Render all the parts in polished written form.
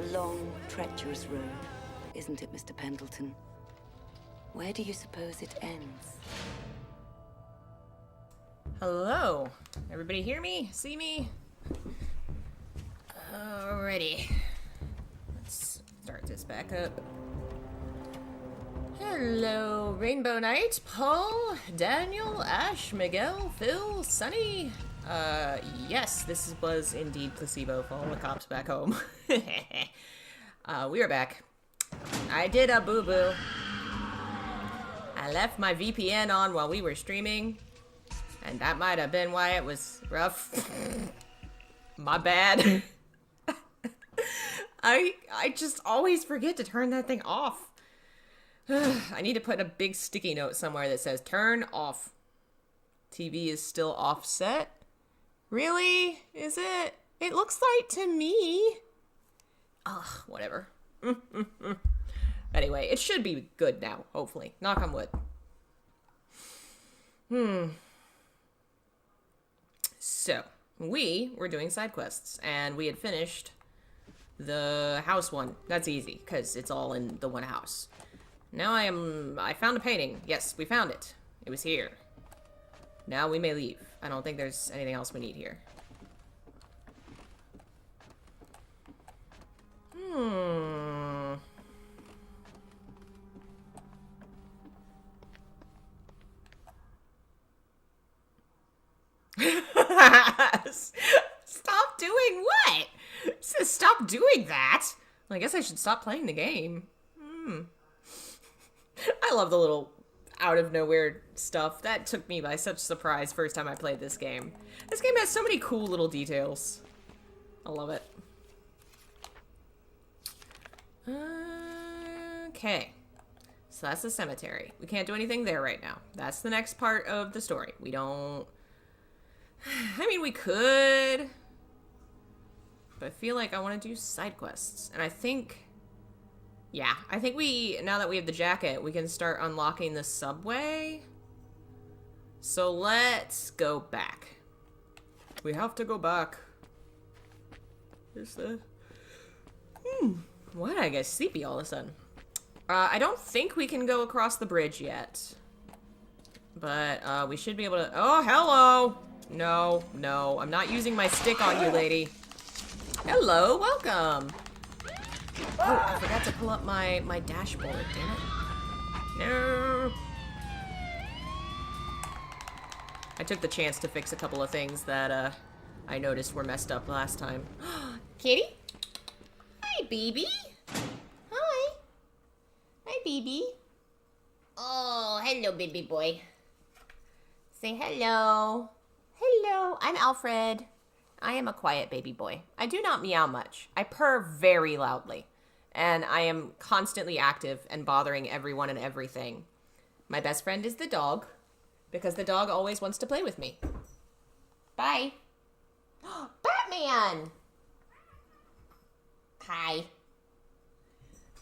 a long, treacherous road, isn't it, Mr. Pendleton? Where do you suppose it ends? Hello. Everybody hear me? See me? Alrighty. Let's start this back up. Hello, Rainbow Knight, Paul, Daniel, Ash, Miguel, Phil, Sunny. Yes, this was indeed Placebo following the cops back home. We are back. I did a boo-boo. I left my VPN on while we were streaming, and that might have been why it was rough. My bad. I just always forget to turn that thing off. I need to put a big sticky note somewhere that says, turn off. TV is still offset? Really? Is it? It looks like to me. Ugh, whatever. Anyway, it should be good now, hopefully. Knock on wood. So, we were doing side quests, and we had finished the house one. That's easy, because it's all in the one house. Now I found a painting. Yes, we found it. It was here. Now we may leave. I don't think there's anything else we need here. Stop doing what? It says stop doing that. Well, I guess I should stop playing the game. I love the little out of nowhere stuff. That took me by such surprise first time I played this game. This game has so many cool little details. I love it. Okay. So that's the cemetery. We can't do anything there right now. That's the next part of the story. We don't... I mean, we could. But I feel like I want to do side quests. And I think... Yeah, I think now that we have the jacket, we can start unlocking the subway. So let's go back. We have to go back. Here's the... Why did I get sleepy all of a sudden? I don't think we can go across the bridge yet. But, we should be able to... Oh, hello! No, I'm not using my stick on you, lady. Hello, welcome! Oh, I forgot to pull up my dashboard, damn it. No! I took the chance to fix a couple of things that, I noticed were messed up last time. Kitty? Hi, baby! Hi! Hi, baby! Oh, hello, baby boy. Say hello. Hello, I'm Alfred. I am a quiet baby boy. I do not meow much. I purr very loudly. And I am constantly active and bothering everyone and everything. My best friend is the dog, because the dog always wants to play with me. Bye. Batman! Hi.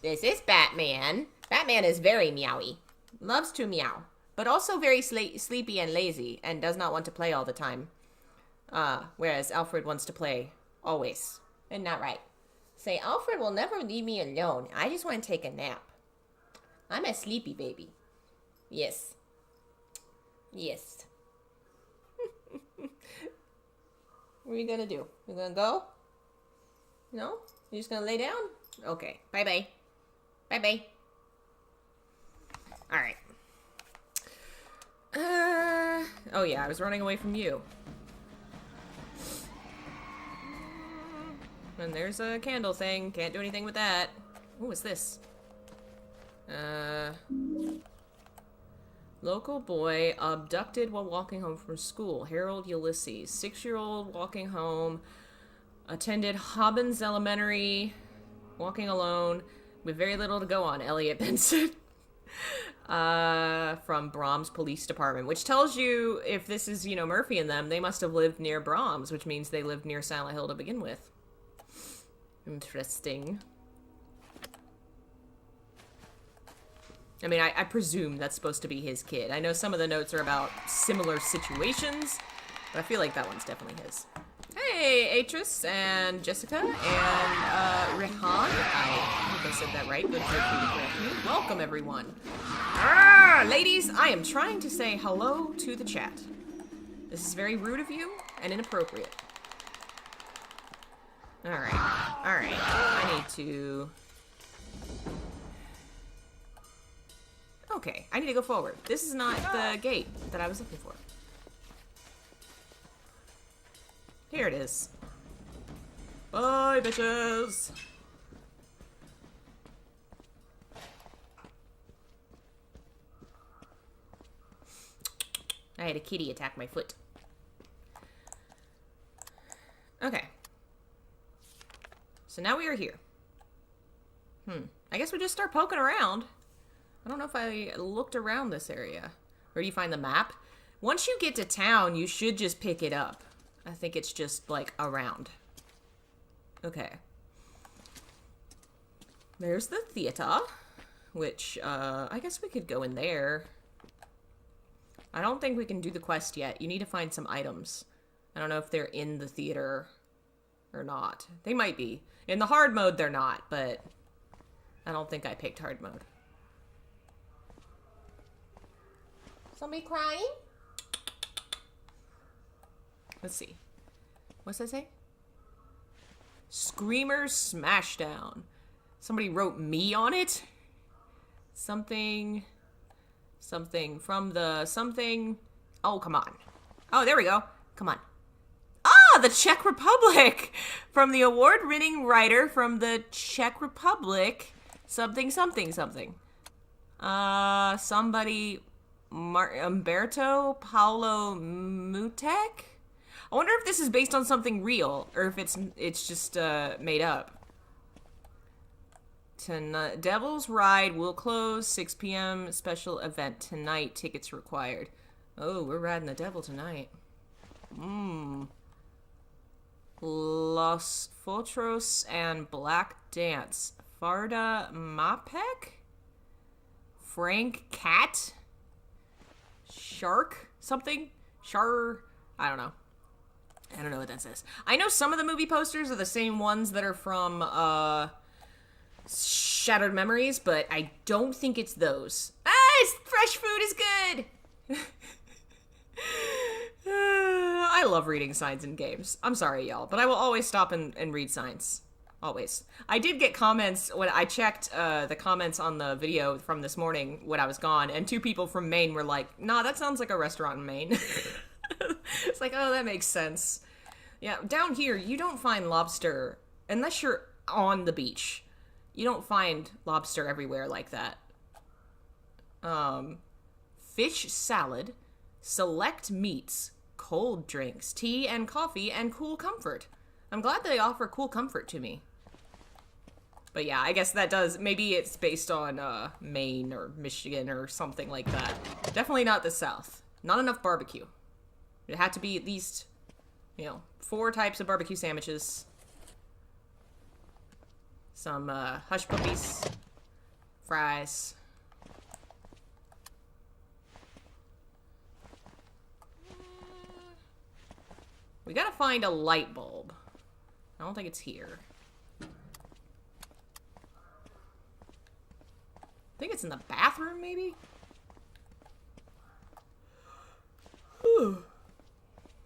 This is Batman. Batman is very meowy. Loves to meow. But also very sleepy and lazy, and does not want to play all the time. Whereas Alfred wants to play always. Isn't that right? Say, Alfred will never leave me alone. I just want to take a nap. I'm a sleepy baby. Yes. Yes. What are you gonna do? You gonna go? No? You just gonna lay down? Okay. Bye-bye. Bye-bye. Alright. Oh yeah, I was running away from you. And there's a candle thing. Can't do anything with that. What was this? Local boy abducted while walking home from school. Harold Ulysses. 6-year-old walking home. Attended Hobbins Elementary. Walking alone. With very little to go on. Elliot Benson. From Brahms Police Department. Which tells you, if this is, you know, Murphy and them, they must have lived near Brahms. Which means they lived near Silent Hill to begin with. Interesting. I mean, I presume that's supposed to be his kid. I know some of the notes are about similar situations, but I feel like that one's definitely his. Hey, Atris and Jessica and Rehan. said that right. Good for you to correct me. Welcome, everyone. Ladies, I am trying to say hello to the chat. This is very rude of you and inappropriate. Alright. Alright. I need to... Okay, I need to go forward. This is not the gate that I was looking for. Here it is. Bye, bitches! I had a kitty attack my foot. Okay. So now we are here. I guess we just start poking around. I don't know if I looked around this area. Where do you find the map? Once you get to town, you should just pick it up. I think it's just, like, around. Okay. There's the theater. Which, I guess we could go in there. I don't think we can do the quest yet. You need to find some items. I don't know if they're in the theater or not. They might be. In the hard mode, they're not, but I don't think I picked hard mode. Somebody crying? Let's see. What's that say? Screamer Smashdown. Somebody wrote me on it? Something from the something. Oh, come on. Oh, there we go. Come on. Ah, the Czech Republic! From the award-winning writer from the Czech Republic. Something. Somebody. Umberto Paolo Mutek? I wonder if this is based on something real, or if it's just made up. Tonight, Devil's Ride will close 6 p.m. Special event tonight. Tickets required. Oh, we're riding the devil tonight. Los Fotros and Black Dance. Farda Mapek? Frank Cat? Shark? Something? I don't know. I don't know what that says. I know some of the movie posters are the same ones that are from, Shattered Memories, but I don't think it's those. Fresh food is good! I love reading signs in games. I'm sorry, y'all, but I will always stop and read signs. Always. I did get comments when I checked the comments on the video from this morning when I was gone, and 2 people from Maine were like, nah, that sounds like a restaurant in Maine. It's like, oh, that makes sense. Yeah, down here, you don't find lobster unless you're on the beach. You don't find lobster everywhere like that. Fish salad, select meats, cold drinks, tea and coffee, and cool comfort. I'm glad they offer cool comfort to me. But yeah, I guess that does, maybe it's based on Maine or Michigan or something like that. Definitely not the South. Not enough barbecue. It had to be at least, 4 types of barbecue sandwiches. Some hush puppies, fries. We gotta find a light bulb. I don't think it's here. I think it's in the bathroom, maybe? Whew.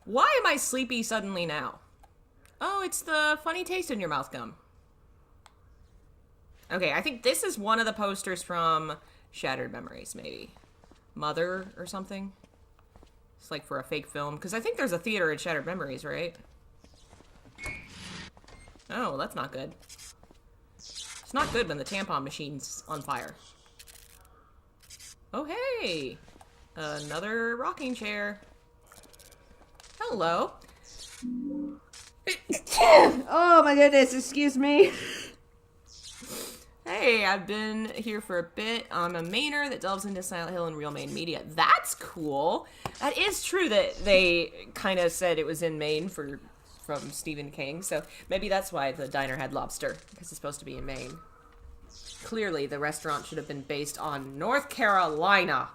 Why am I sleepy suddenly now? Oh, it's the funny taste in your mouth gum. Okay, I think this is one of the posters from Shattered Memories, maybe. Mother or something. It's like for a fake film. Because I think there's a theater in Shattered Memories, right? Oh, that's not good. It's not good when the tampon machine's on fire. Oh, hey! Another rocking chair. Hello. Oh my goodness, excuse me. Hey, I've been here for a bit. I'm a Mainer that delves into Silent Hill and real Maine media. That's cool. That is true that they kind of said it was in Maine from Stephen King, so maybe that's why the diner had lobster, because it's supposed to be in Maine. Clearly, the restaurant should have been based on North Carolina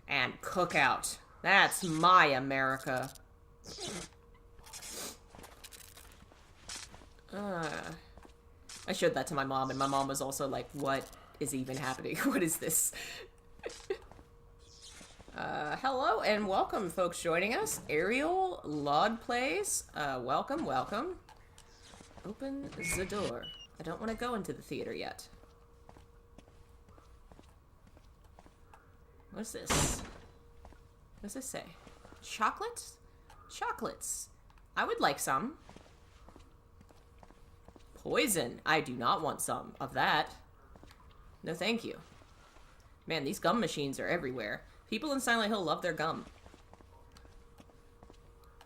and Cookout. That's my America. I showed that to my mom, and my mom was also like, what is even happening? What is this? Hello and welcome, folks joining us. Ariel Laud Plays. Welcome, welcome. Open the door. I don't want to go into the theater yet. What's this? What does this say? Chocolates? Chocolates. I would like some. Poison. I do not want some of that. No, thank you. Man, these gum machines are everywhere. People in Silent Hill love their gum.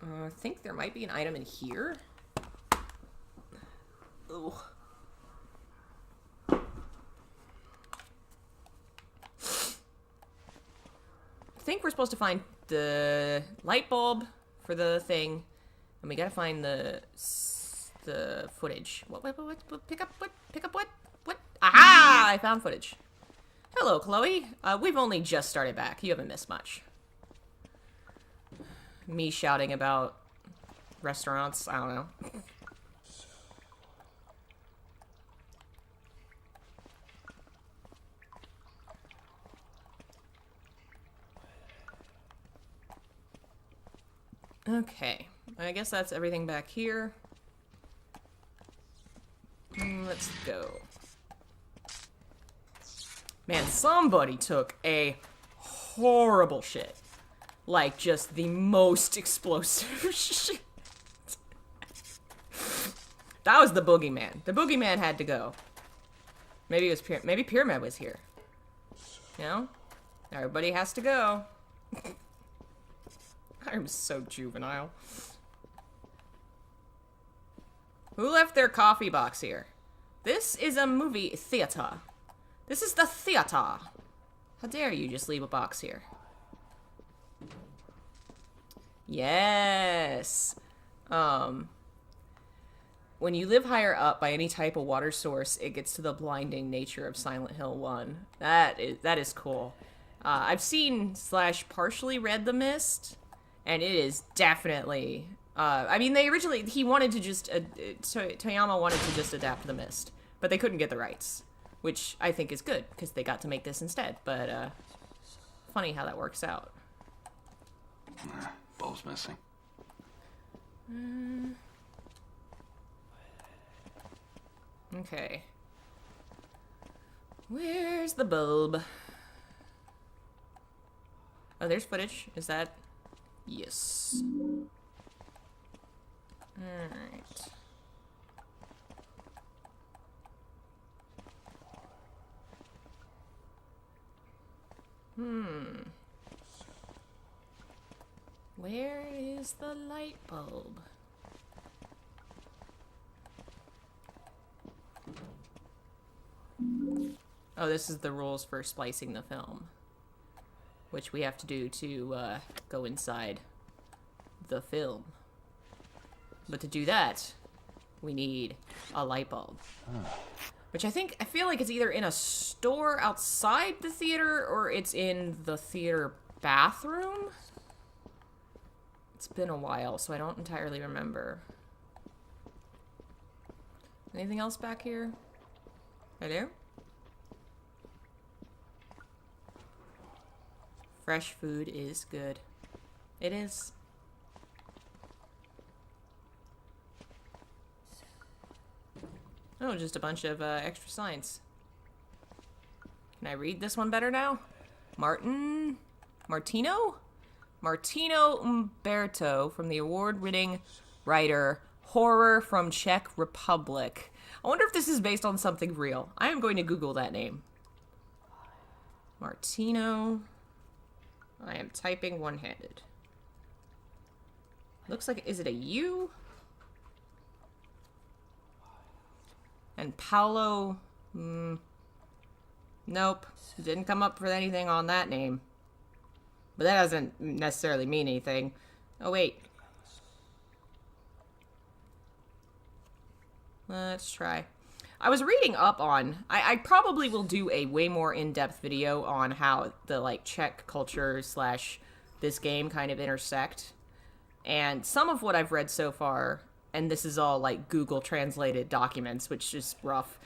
I think there might be an item in here. Ooh. I think we're supposed to find the light bulb for the thing, and we gotta find the footage. What? Pick up what? Pick up what? What? Aha! I found footage. Hello, Chloe. We've only just started back. You haven't missed much. Me shouting about restaurants. I don't know. Okay. I guess that's everything back here. Let's go. Man, somebody took a horrible shit. Like, just the most explosive shit. That was the boogeyman. The boogeyman had to go. Maybe it was maybe Pyramid was here. You know? Everybody has to go. I'm so juvenile. Who left their coffee box here? This is a movie theater. This is the theater. How dare you just leave a box here? Yes. When you live higher up by any type of water source, it gets to the blinding nature of Silent Hill 1. That is cool. I've seen / partially read The Mist, and it is definitely... I mean, he wanted to just... Toyama wanted to just adapt The Mist, but they couldn't get the rights, which I think is good, because they got to make this instead, but, funny how that works out. Bulb's missing. Okay. Where's the bulb? Oh, there's footage. Is that... Yes. Alright. Where is the light bulb? Oh, this is the rules for splicing the film, which we have to do to go inside the film. But to do that, we need a light bulb. Which I feel like it's either in a store outside the theater or it's in the theater bathroom. It's been a while, so I don't entirely remember. Anything else back here? Hello? Fresh food is good. It is. Oh, just a bunch of extra signs. Can I read this one better now? Martino Umberto, from the award-winning writer Horror from Czech Republic. I wonder if this is based on something real. I am going to Google that name. Martino. I am typing one-handed. Looks like, is it a U? And Paolo, nope, didn't come up with anything on that name. But that doesn't necessarily mean anything. Oh, wait. Let's try. I was reading up on, I probably will do a way more in-depth video on how the, like, Czech culture / this game kind of intersect. And some of what I've read so far and this is all like Google translated documents, which is rough.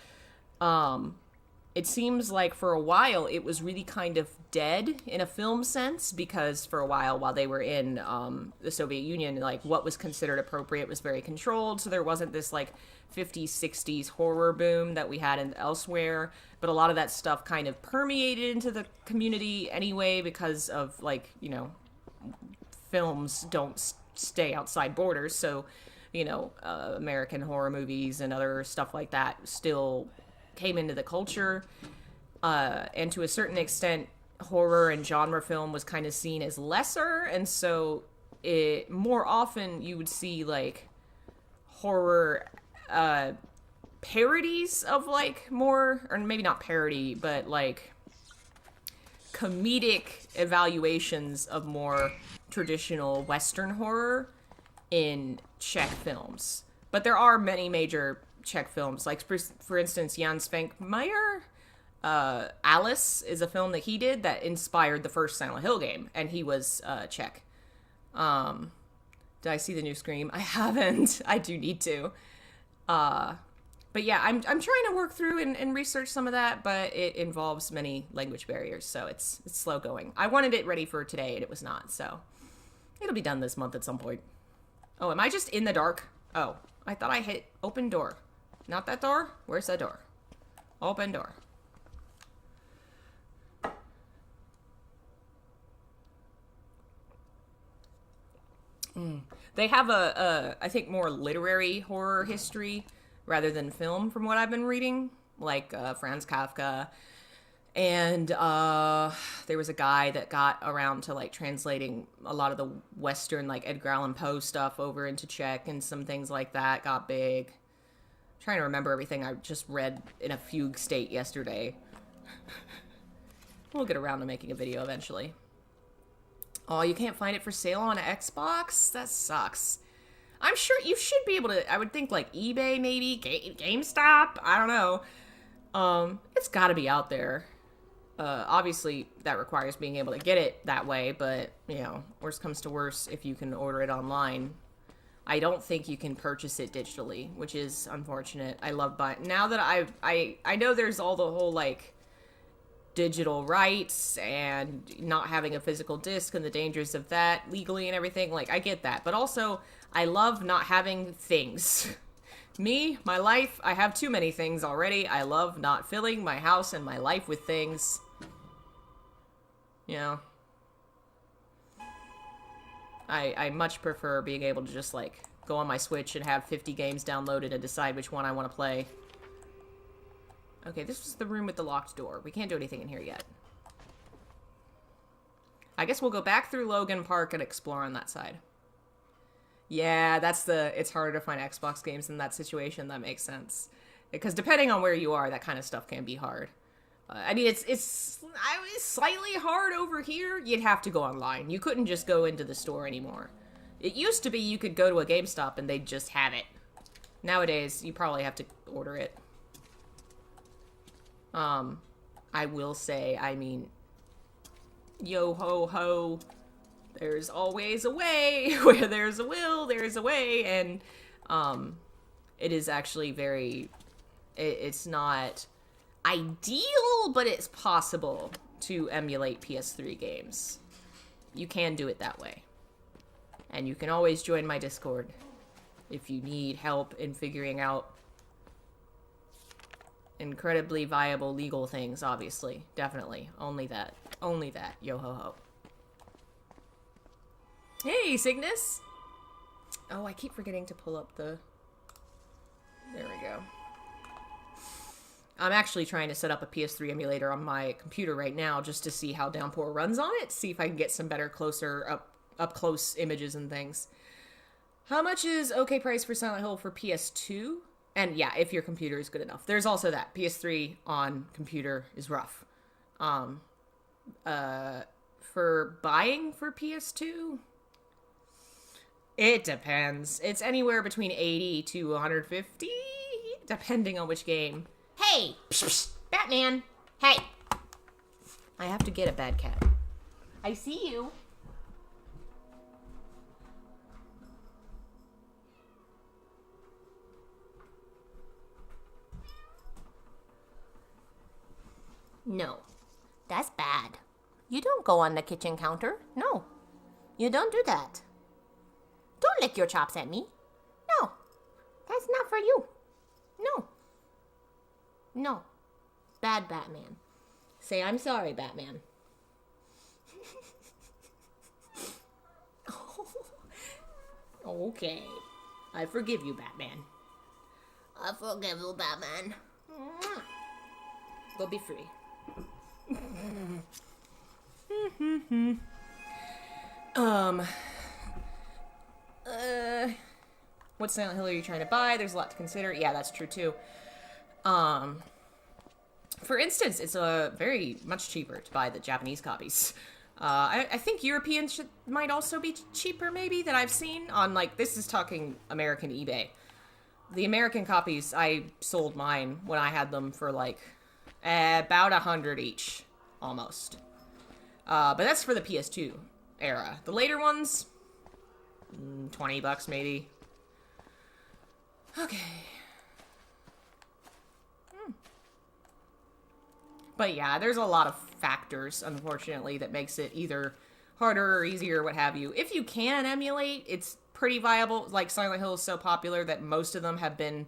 It seems like for a while it was really kind of dead in a film sense, because for a while they were in the Soviet Union, like what was considered appropriate was very controlled, so there wasn't this like 50s, 60s horror boom that we had elsewhere, but a lot of that stuff kind of permeated into the community anyway because of like, you know, films don't stay outside borders, so, you know, American horror movies and other stuff like that still came into the culture, and to a certain extent horror and genre film was kind of seen as lesser, and so it more often you would see like horror parodies of like more, or maybe not parody, but like comedic evaluations of more traditional Western horror in Czech films. But there are many major Czech films, like for instance Jan Svankmajer, Alice is a film that he did that inspired the first Silent Hill game, and he was Czech. Did I see the new Scream? I haven't. I do need to. But yeah, I'm trying to work through and research some of that, but it involves many language barriers, so it's slow going. I wanted it ready for today, and it was not, so it'll be done this month at some point. Oh, am I just in the dark? Oh, I thought I hit open door. Not that door? Where's that door? Open door. They have I think, more literary horror history rather than film, from what I've been reading. Like Franz Kafka. And there was a guy that got around to like translating a lot of the Western, like Edgar Allan Poe stuff over into Czech, and some things like that got big. I'm trying to remember everything I just read in a fugue state yesterday. We'll get around to making a video eventually. Oh, you can't find it for sale on Xbox? That sucks. I'm sure you should be able to, I would think like eBay maybe, GameStop, I don't know. It's gotta be out there. Obviously that requires being able to get it that way, but, you know, worst comes to worst, if you can order it online. I don't think you can purchase it digitally, which is unfortunate. I love buying. Now that I know there's all the whole, like, digital rights and not having a physical disc and the dangers of that legally and everything, like, I get that. But also, I love not having things. Me, my life, I have too many things already. I love not filling my house and my life with things. You know? I much prefer being able to just, like, go on my Switch and have 50 games downloaded and decide which one I want to play. Okay, this is the room with the locked door. We can't do anything in here yet. I guess we'll go back through Logan Park and explore on that side. Yeah, it's harder to find Xbox games in that situation. That makes sense. Because depending on where you are, that kind of stuff can be hard. I mean, it's slightly hard over here. You'd have to go online. You couldn't just go into the store anymore. It used to be you could go to a GameStop and they'd just have it. Nowadays, you probably have to order it. I will say, I mean, yo ho ho, there's always a way. Where there's a will, there's a way. And it is actually very, it's not ideal, but it's possible to emulate PS3 games. You can do it that way. And you can always join my Discord if you need help in figuring out incredibly viable legal things, obviously. Definitely. Only that. Only that. Yo ho ho. Hey, Cygnus! Oh, I keep forgetting to pull up the... There we go. I'm actually trying to set up a PS3 emulator on my computer right now just to see how Downpour runs on it. See if I can get some better, closer, up-close images and things. How much is okay price for Silent Hill for PS2? And yeah, if your computer is good enough. There's also that. PS3 on computer is rough. For buying for PS2? It depends. It's anywhere between 80 to 150, depending on which game. Hey! Psh, psh, Batman! Hey! I have to get a bad cat. I see you. No, that's bad. You don't go on the kitchen counter. No, you don't do that. Don't lick your chops at me. No, that's not for you. No. No. Bad Batman. Say, I'm sorry, Batman. Okay. I forgive you, Batman. I forgive you, Batman. Go be free. What Silent Hill are you trying to buy? There's a lot to consider. Yeah, that's true too. For instance, it's very much cheaper to buy the Japanese copies. I think European might also be cheaper, maybe, that I've seen on, like, this is talking American eBay. The American copies, I sold mine when I had them for, like, about 100 each, almost. But that's for the PS2 era. The later ones, $20 maybe. Okay. But yeah, there's a lot of factors, unfortunately, that makes it either harder or easier, what have you. If you can emulate, it's pretty viable. Like, Silent Hill is so popular that most of them have been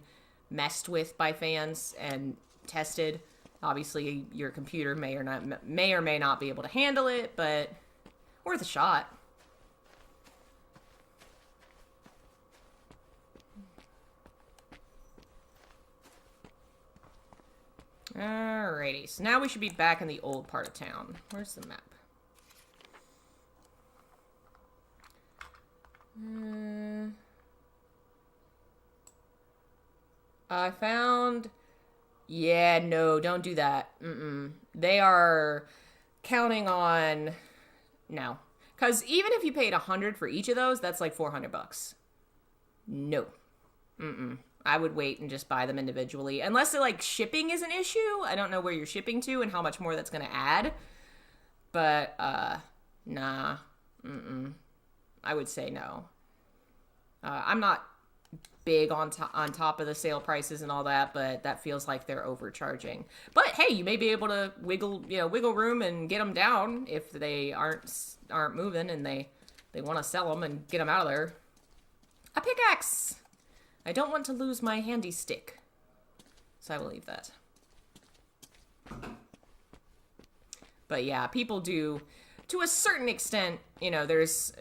messed with by fans and tested. Obviously, your computer may or may not be able to handle it, but worth a shot. Alrighty, so now we should be back in the old part of town. Where's the map? I found... Yeah, no, don't do that. They are counting on... No. Because even if you paid $100 for each of those, that's like $400. No. I would wait and just buy them individually. Unless, like, shipping is an issue. I don't know where you're shipping to and how much more that's going to add. But, nah. I would say no. I'm not big on top of the sale prices and all that, but that feels like they're overcharging. But, hey, you may be able to wiggle room and get them down if they aren't moving and they want to sell them and get them out of there. A pickaxe! I don't want to lose my handy stick, so I will leave that. But yeah, people do, to a certain extent, you know, there's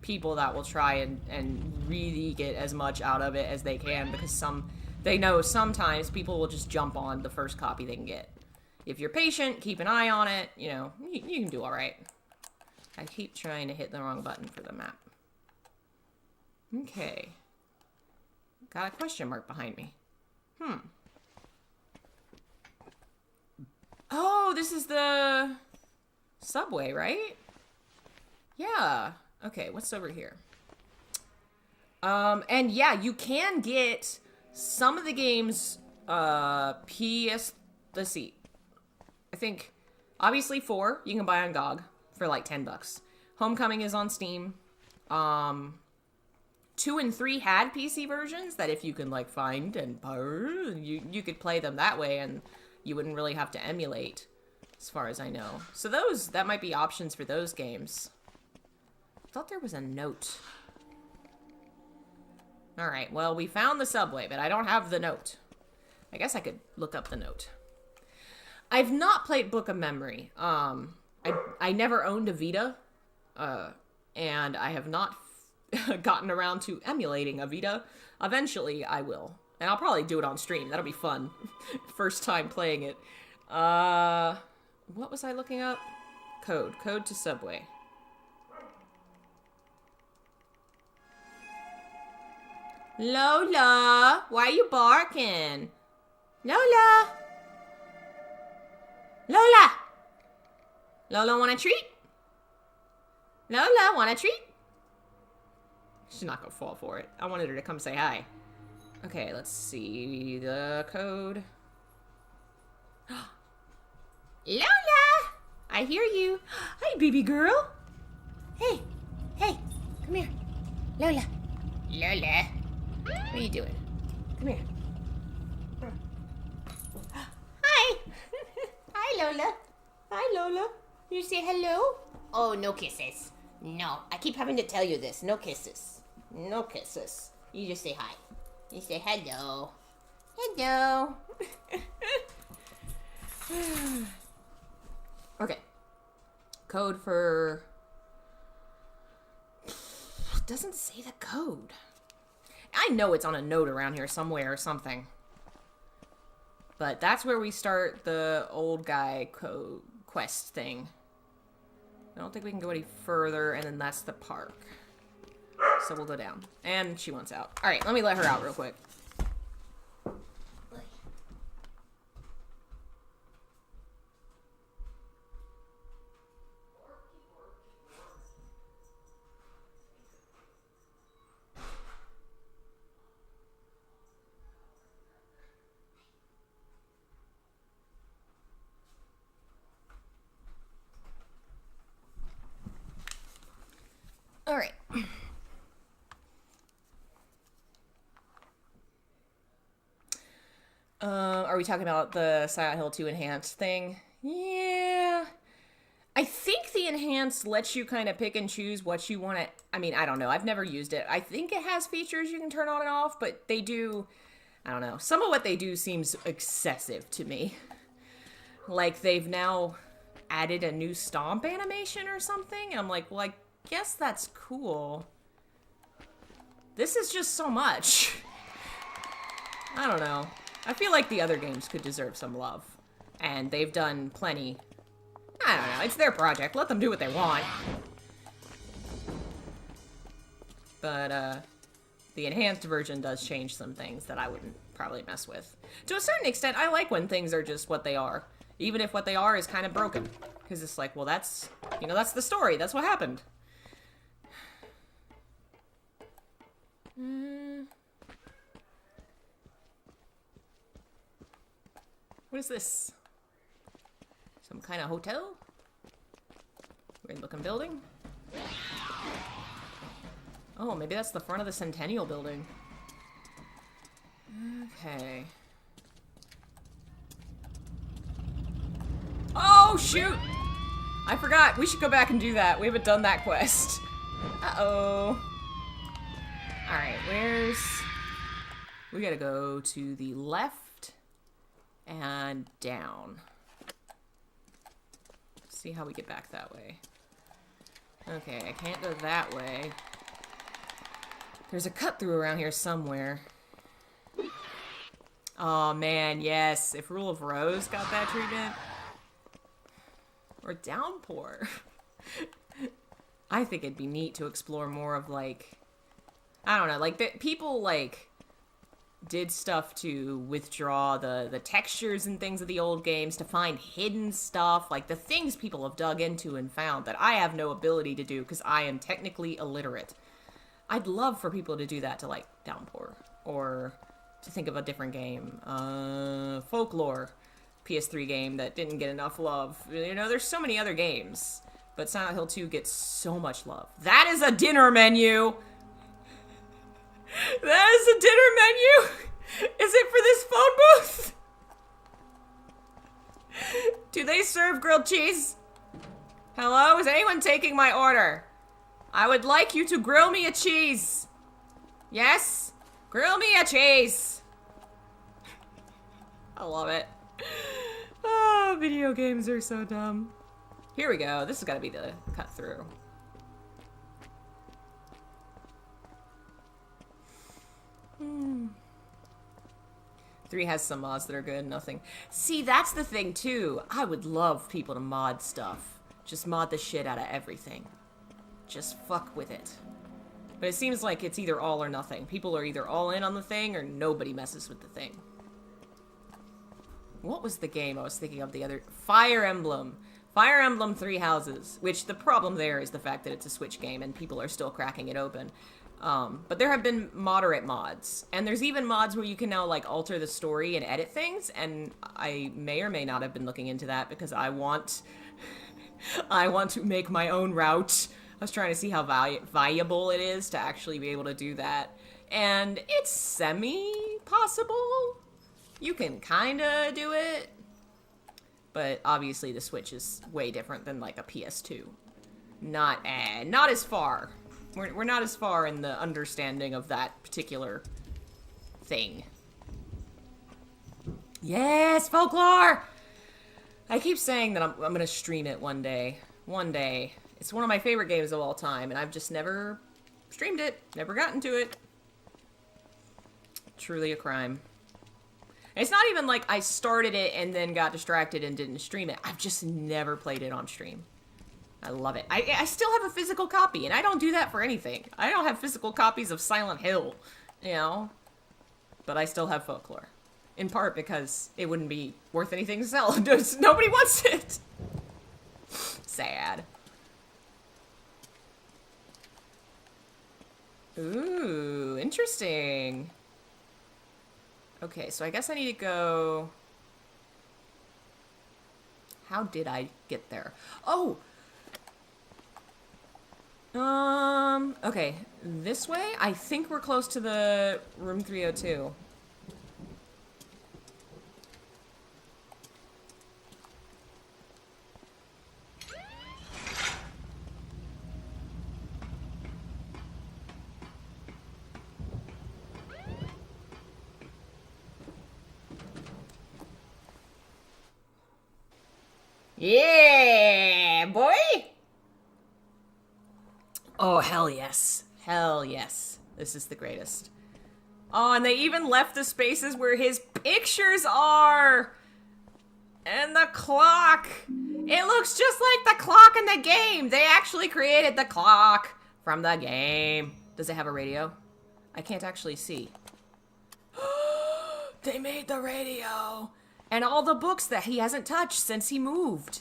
people that will try and really get as much out of it as they can, because they know sometimes people will just jump on the first copy they can get. If you're patient, keep an eye on it, you know, you can do all right. I keep trying to hit the wrong button for the map. Okay. Got a question mark behind me. Oh, this is the subway, right? Yeah. Okay, what's over here? And yeah, you can get some of the games, let's see. I think, obviously 4, you can buy on GOG for like $10. Homecoming is on Steam. 2 and 3 had PC versions that if you can, like, find and you could play them that way and you wouldn't really have to emulate, as far as I know. So that might be options for those games. I thought there was a note. Alright, well, we found the subway, but I don't have the note. I guess I could look up the note. I've not played Book of Memory. I never owned a Vita, and I have not gotten around to emulating a Vita. Eventually, I will. And I'll probably do it on stream. That'll be fun. First time playing it. What was I looking up? Code to Subway. Lola, why are you barking? Lola! Lola! Lola, want a treat? Lola, want a treat? She's not gonna fall for it. I wanted her to come say hi. Okay, let's see the code. Lola! I hear you. Hi, baby girl. Hey, come here. Lola. Lola. What are you doing? Come here. Hi. Lola. Hi, Lola. You say hello? Oh, no kisses. No, I keep having to tell you this. No kisses. No kisses. You just say hi. You say hello. Hello. Okay. Code for... It doesn't say the code. I know it's on a note around here somewhere or something. But that's where we start the old guy quest thing. I don't think we can go any further, and then that's the park. So we'll go down. And she wants out. Alright, let me let her out real quick. Alright. Are we talking about the Silent Hill 2 Enhanced thing? Yeah. I think the Enhanced lets you kind of pick and choose what you want to... I mean, I don't know. I've never used it. I think it has features you can turn on and off, but they do... I don't know. Some of what they do seems excessive to me. Like, they've now added a new stomp animation or something. I'm like, well, I guess that's cool. This is just so much. I don't know. I feel like the other games could deserve some love. And they've done plenty. I don't know. It's their project. Let them do what they want. But, the enhanced version does change some things that I wouldn't probably mess with. To a certain extent, I like when things are just what they are. Even if what they are is kind of broken. Because it's like, well, that's... You know, that's the story. That's what happened. What is this? Some kind of hotel? Weird looking building? Oh, maybe that's the front of the Centennial building. Okay. Oh, shoot! I forgot. We should go back and do that. We haven't done that quest. Uh-oh. Alright, where's... We gotta go to the left and down. See how we get back that way. Okay, I can't go that way. There's a cut through around here somewhere. Oh man, yes. If Rule of Rose got that treatment. Or Downpour. I think it'd be neat to explore more of like... I don't know, like people like did stuff to withdraw the textures and things of the old games to find hidden stuff, like the things people have dug into and found that I have no ability to do because I am technically illiterate. I'd love for people to do that to like Downpour, or to think of a different game, Folklore, PS3 game that didn't get enough love. You know, there's so many other games, but Silent Hill 2 gets so much love. That is a dinner menu! That is a dinner menu! Is it for this phone booth? Do they serve grilled cheese? Hello? Is anyone taking my order? I would like you to grill me a cheese. Yes? Grill me a cheese. I love it. Oh, video games are so dumb. Here we go. This has got to be the cut through. 3 has some mods that are good, nothing. See, that's the thing, too. I would love people to mod stuff. Just mod the shit out of everything. Just fuck with it. But it seems like it's either all or nothing. People are either all in on the thing, or nobody messes with the thing. What was the game I was thinking of the other? Fire Emblem. Fire Emblem 3 Houses. Which, the problem there is the fact that it's a Switch game, and people are still cracking it open. But there have been moderate mods, and there's even mods where you can now like alter the story and edit things, and I may or may not have been looking into that because I want to make my own route. I was trying to see how viable it is to actually be able to do that, and it's semi-possible. You can kinda do it, But obviously the Switch is way different than like a PS2. Not as far. We're not as far in the understanding of that particular thing. Yes, Folklore! I keep saying that I'm gonna stream it one day. One day. It's one of my favorite games of all time, and I've just never streamed it. Never gotten to it. Truly a crime. And it's not even like I started it and then got distracted and didn't stream it. I've just never played it on stream. I love it. I still have a physical copy, and I don't do that for anything. I don't have physical copies of Silent Hill, you know? But I still have Folklore. In part because it wouldn't be worth anything to sell. Nobody wants it. Sad. Ooh, interesting. Okay, so I guess I need to go... How did I get there? Oh! Okay. This way? I think we're close to the room 302. Yeah, boy! Oh, hell yes. Hell yes. This is the greatest. Oh, and they even left the spaces where his pictures are! And the clock! It looks just like the clock in the game! They actually created the clock from the game. Does it have a radio? I can't actually see. They made the radio! And all the books that he hasn't touched since he moved.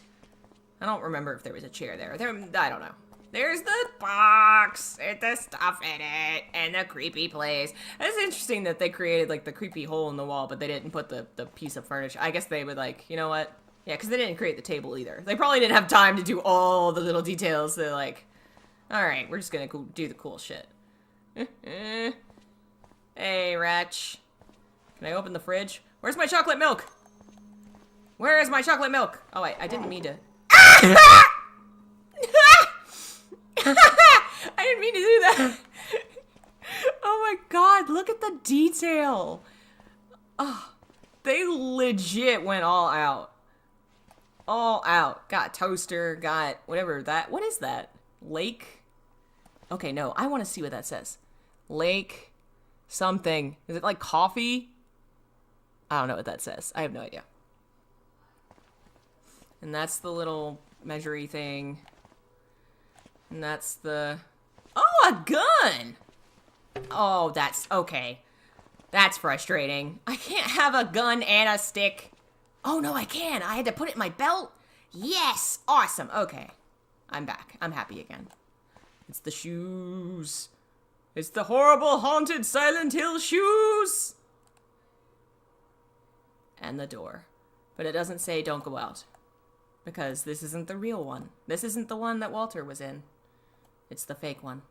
I don't remember if there was a chair there. I don't know. There's the box, and the stuff in it, and the creepy place. It's interesting that they created, like, the creepy hole in the wall, but they didn't put the piece of furniture. I guess they would, like, you know what? Yeah, because they didn't create the table either. They probably didn't have time to do all the little details. They're like, alright, we're just gonna go do the cool shit. Hey, Ratch. Can I open the fridge? Where's my chocolate milk? Where is my chocolate milk? Oh, wait, I didn't mean to... I didn't mean to do that. Oh my god, look at the detail. Oh, they legit went all out. All out. Got toaster, got whatever that... What is that? Lake? Okay, no, I want to see what that says. Lake something. Is it like coffee? I don't know what that says. I have no idea. And that's the little measury thing. And that's the... Oh, a gun! Oh, that's... Okay. That's frustrating. I can't have a gun and a stick. Oh, no, I can. I had to put it in my belt. Yes! Awesome. Okay. I'm back. I'm happy again. It's the shoes. It's the horrible, haunted Silent Hill shoes! And the door. But it doesn't say don't go out. Because this isn't the real one. This isn't the one that Walter was in. It's the fake one.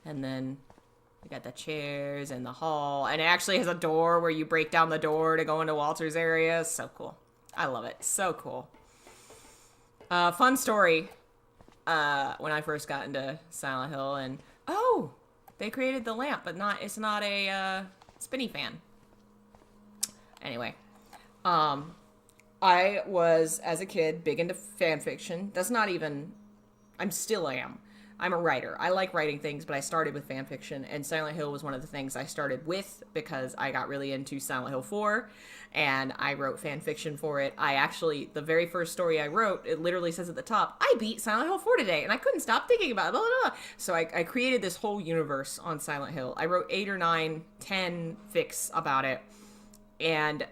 And then we got the chairs and the hall. And it actually has a door where you break down the door to go into Walter's area. So cool. I love it. So cool. Fun story. When I first got into Silent Hill and... Oh! They created the lamp, but it's not a spinny fan. Anyway. I was, as a kid, big into fan fiction. That's not even... I still am. I'm a writer. I like writing things, but I started with fan fiction, and Silent Hill was one of the things I started with because I got really into Silent Hill 4, and I wrote fan fiction for it. The very first story I wrote, it literally says at the top, I beat Silent Hill 4 today, and I couldn't stop thinking about it, blah, blah, blah. So I created this whole universe on Silent Hill. I wrote 8 or 9, 10 fics about it, and...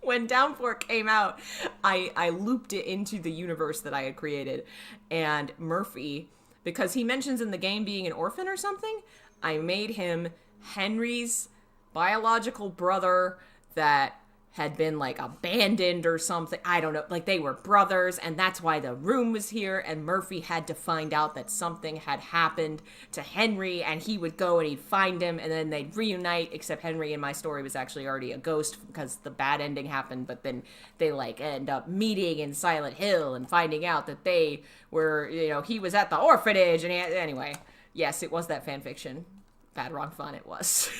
When Downpour came out, I looped it into the universe that I had created. And Murphy, because he mentions in the game being an orphan or something, I made him Henry's biological brother that had been like abandoned or something. I don't know. Like they were brothers, and that's why the room was here. And Murphy had to find out that something had happened to Henry, and he would go and he'd find him, and then they'd reunite. Except Henry in my story was actually already a ghost because the bad ending happened. But then they like end up meeting in Silent Hill and finding out that they were, you know, he was at the orphanage. And anyway, yes, it was that fan fiction. Bad, wrong, fun. It was.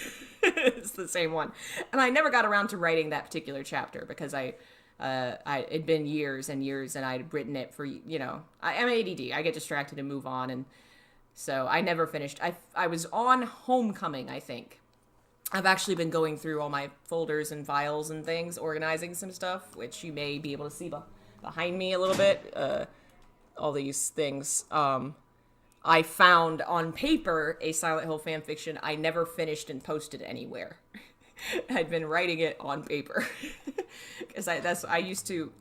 It's the same one. And I never got around to writing that particular chapter because it'd been years and years and I'd written it for, you know, I'm ADD. I get distracted and move on. And so I never finished. I was on Homecoming, I think. I've actually been going through all my folders and files and things, organizing some stuff, which you may be able to see behind me a little bit. All these things. I found on paper a Silent Hill fanfiction I never finished and posted anywhere. I'd been writing it on paper. Because I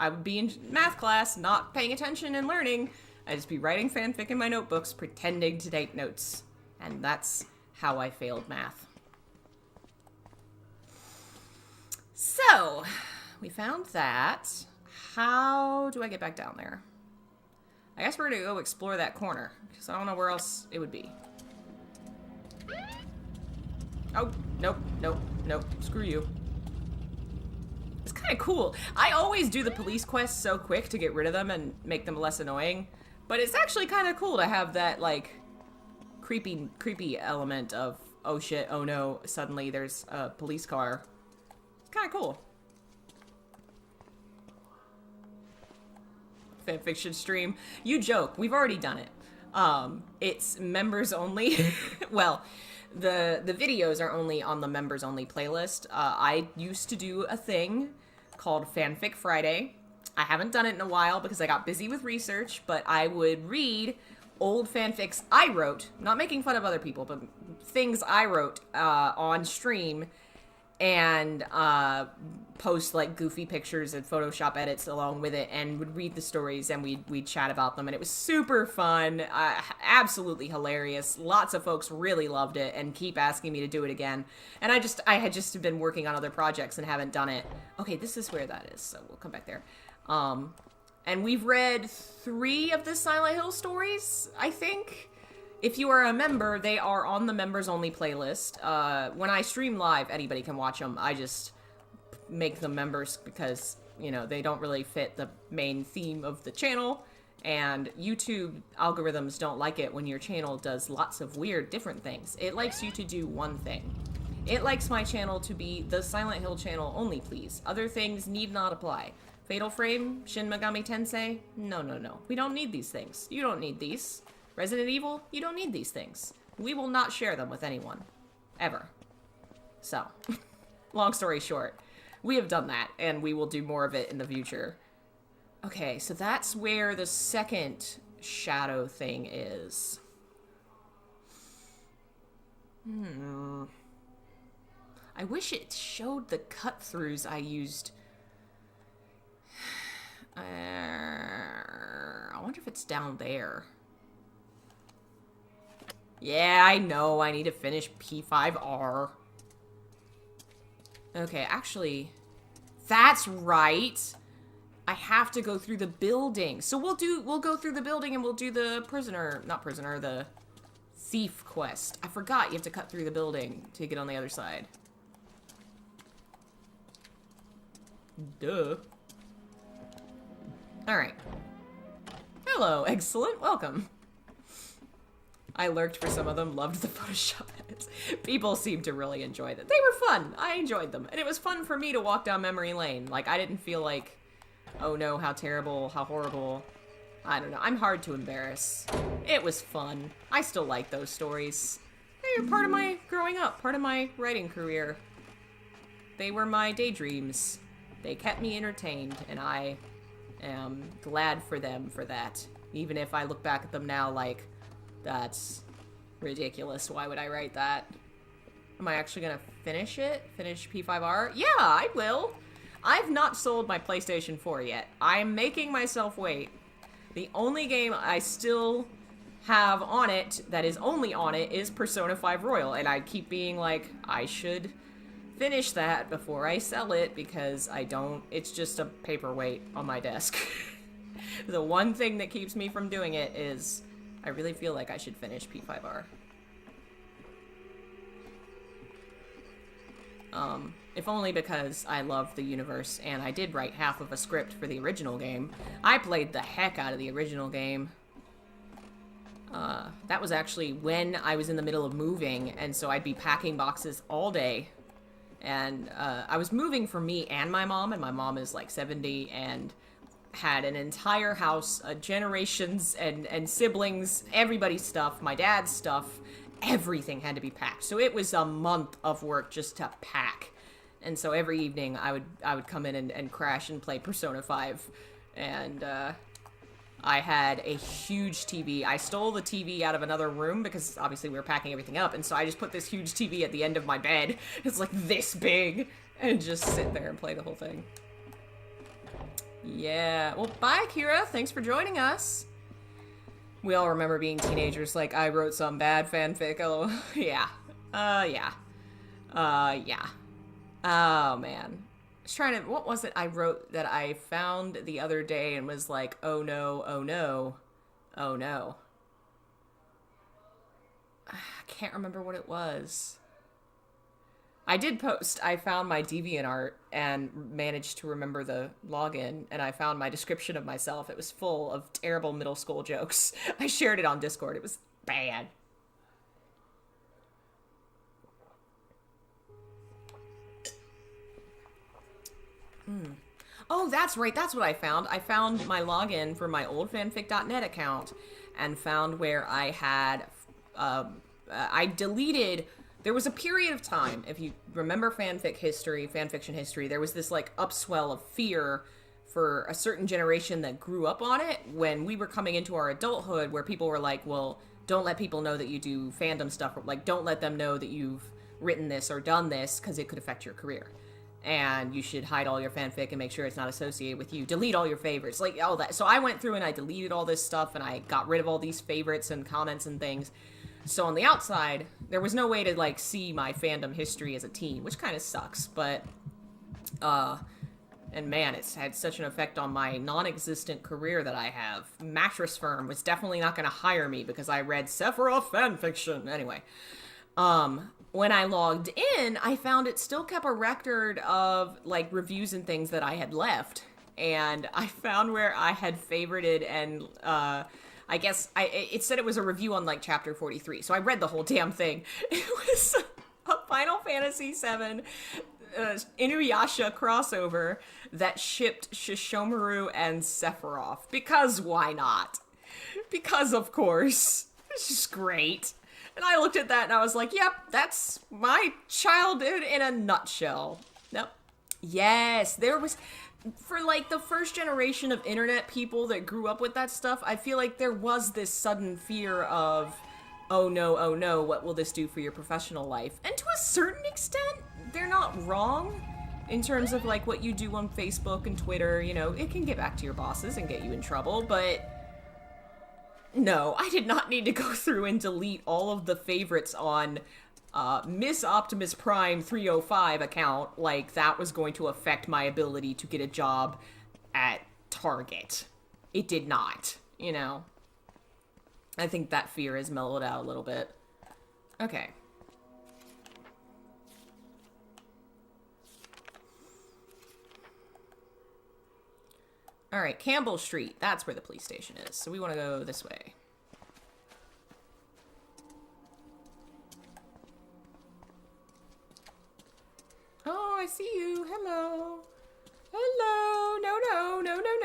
would be in math class, not paying attention and learning. I'd just be writing fanfic in my notebooks, pretending to take notes. And that's how I failed math. So, we found that. How do I get back down there? I guess we're gonna go explore that corner, because I don't know where else it would be. Oh, nope, nope, nope, screw you. It's kind of cool. I always do the police quests so quick to get rid of them and make them less annoying, but it's actually kind of cool to have that, like, creepy element of, oh shit, oh no, suddenly there's a police car. It's kind of cool. Fanfiction stream. You joke. We've already done it. It's members only. Well, the videos are only on the members only playlist. I used to do a thing called Fanfic Friday. I haven't done it in a while because I got busy with research, but I would read old fanfics I wrote, not making fun of other people, but things I wrote on stream, and post like goofy pictures and Photoshop edits along with it, and would read the stories, and we'd chat about them, and it was super fun, absolutely hilarious. Lots of folks really loved it and keep asking me to do it again, and I had just been working on other projects and haven't done it. Okay, this is where that is, so we'll come back there. And we've read 3 of the Silent Hill stories, I think. If you are a member, they are on the members only playlist. When I stream live, anybody can watch them. I just make them members because, you know, they don't really fit the main theme of the channel. And YouTube algorithms don't like it when your channel does lots of weird different things. It likes you to do one thing. It likes my channel to be the Silent Hill channel only, please. Other things need not apply. Fatal Frame, Shin Megami Tensei, no, no, no. We don't need these things. You don't need these. Resident Evil, you don't need these things. We will not share them with anyone. Ever. So, long story short, we have done that, and we will do more of it in the future. Okay, so that's where the second shadow thing is. I wish it showed the cut-throughs I used. I wonder if it's down there. Yeah, I know. I need to finish P5R. Okay, actually, that's right. I have to go through the building. So we'll go through the building and we'll do the the thief quest. I forgot you have to cut through the building to get on the other side. Duh. Alright. Hello, excellent. Welcome. I lurked for some of them, loved the Photoshop edits. People seemed to really enjoy them. They were fun. I enjoyed them. And it was fun for me to walk down memory lane. Like, I didn't feel like, oh no, how terrible, how horrible. I don't know. I'm hard to embarrass. It was fun. I still like those stories. They were part of my growing up, part of my writing career. They were my daydreams. They kept me entertained, and I am glad for them for that. Even if I look back at them now like, that's ridiculous. Why would I write that? Am I actually gonna finish it? Finish P5R? Yeah, I will. I've not sold my PlayStation 4 yet. I'm making myself wait. The only game I still have on it that is only on it is Persona 5 Royal, and I keep being like, I should finish that before I sell it because I don't, it's just a paperweight on my desk. The one thing that keeps me from doing it is I really feel like I should finish P5R. If only because I love the universe and I did write half of a script for the original game. I played the heck out of the original game. That was actually when I was in the middle of moving, and so I'd be packing boxes all day. And I was moving for me and my mom is like 70 and had an entire house, generations and siblings, everybody's stuff, my dad's stuff, everything had to be packed. So it was a month of work just to pack. And so every evening I would come in and crash and play Persona 5. And I had a huge TV. I stole the TV out of another room because obviously we were packing everything up. And so I just put this huge TV at the end of my bed. It's like this big. And just sit there and play the whole thing. Yeah. Well, bye, Kira. Thanks for joining us. We all remember being teenagers like, I wrote some bad fanfic. Oh, yeah. Yeah. Yeah. Oh, man. I was trying to... What was it I wrote that I found the other day and was like, oh no, oh no, oh no. I can't remember what it was. I did post, I found my DeviantArt and managed to remember the login, and I found my description of myself. It was full of terrible middle school jokes. I shared it on Discord. It was bad. Oh, that's right. That's what I found. I found my login for my old fanfic.net account and found where I had, I deleted, there was a period of time, if you remember fanfiction history, there was this like upswell of fear for a certain generation that grew up on it when we were coming into our adulthood, where people were like, well, don't let people know that you do fandom stuff, or like, don't let them know that you've written this or done this because it could affect your career. And you should hide all your fanfic and make sure it's not associated with you. Delete all your favorites, like all that. So I went through and I deleted all this stuff and I got rid of all these favorites and comments and things. So on the outside, there was no way to like see my fandom history as a teen, which kind of sucks. But, and man, it's had such an effect on my non-existent career that I have. Mattress Firm was definitely not going to hire me because I read Sephiroth fanfiction. Anyway, when I logged in, I found it still kept a record of, like, reviews and things that I had left. And I found where I had favorited and, I guess, it said it was a review on, like, chapter 43. So I read the whole damn thing. It was a Final Fantasy VII Inuyasha crossover that shipped Shishomaru and Sephiroth. Because why not? Because, of course. It's just great. And I looked at that and I was like, yep, that's my childhood in a nutshell. Nope. Yes, there was, for like the first generation of internet people that grew up with that stuff, I feel like there was this sudden fear of, oh no, what will this do for your professional life? And to a certain extent, they're not wrong in terms of like what you do on Facebook and Twitter. You know, it can get back to your bosses and get you in trouble, but no, I did not need to go through and delete all of the favorites on Miss Optimus Prime 305 account like that was going to affect my ability to get a job at Target. It did not, you know. I think that fear has mellowed out a little bit. Okay. Alright, Campbell Street. That's where the police station is. So we want to go this way. Oh, I see you. Hello. Hello.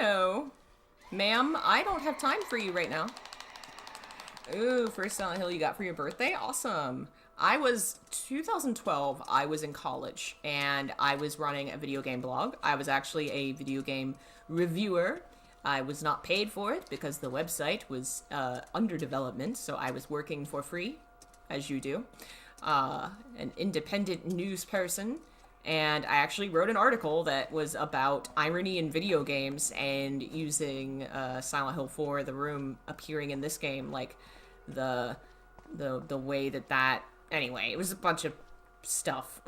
No. Ma'am, I don't have time for you right now. Ooh, first Silent Hill you got for your birthday? Awesome. 2012, I was in college, and I was running a video game blog. I was actually a video game reviewer. I was not paid for it because the website was under development, so I was working for free, as you do. An independent news person, and I actually wrote an article that was about irony in video games and using Silent Hill 4, The Room, appearing in this game, like the way that... Anyway, it was a bunch of stuff.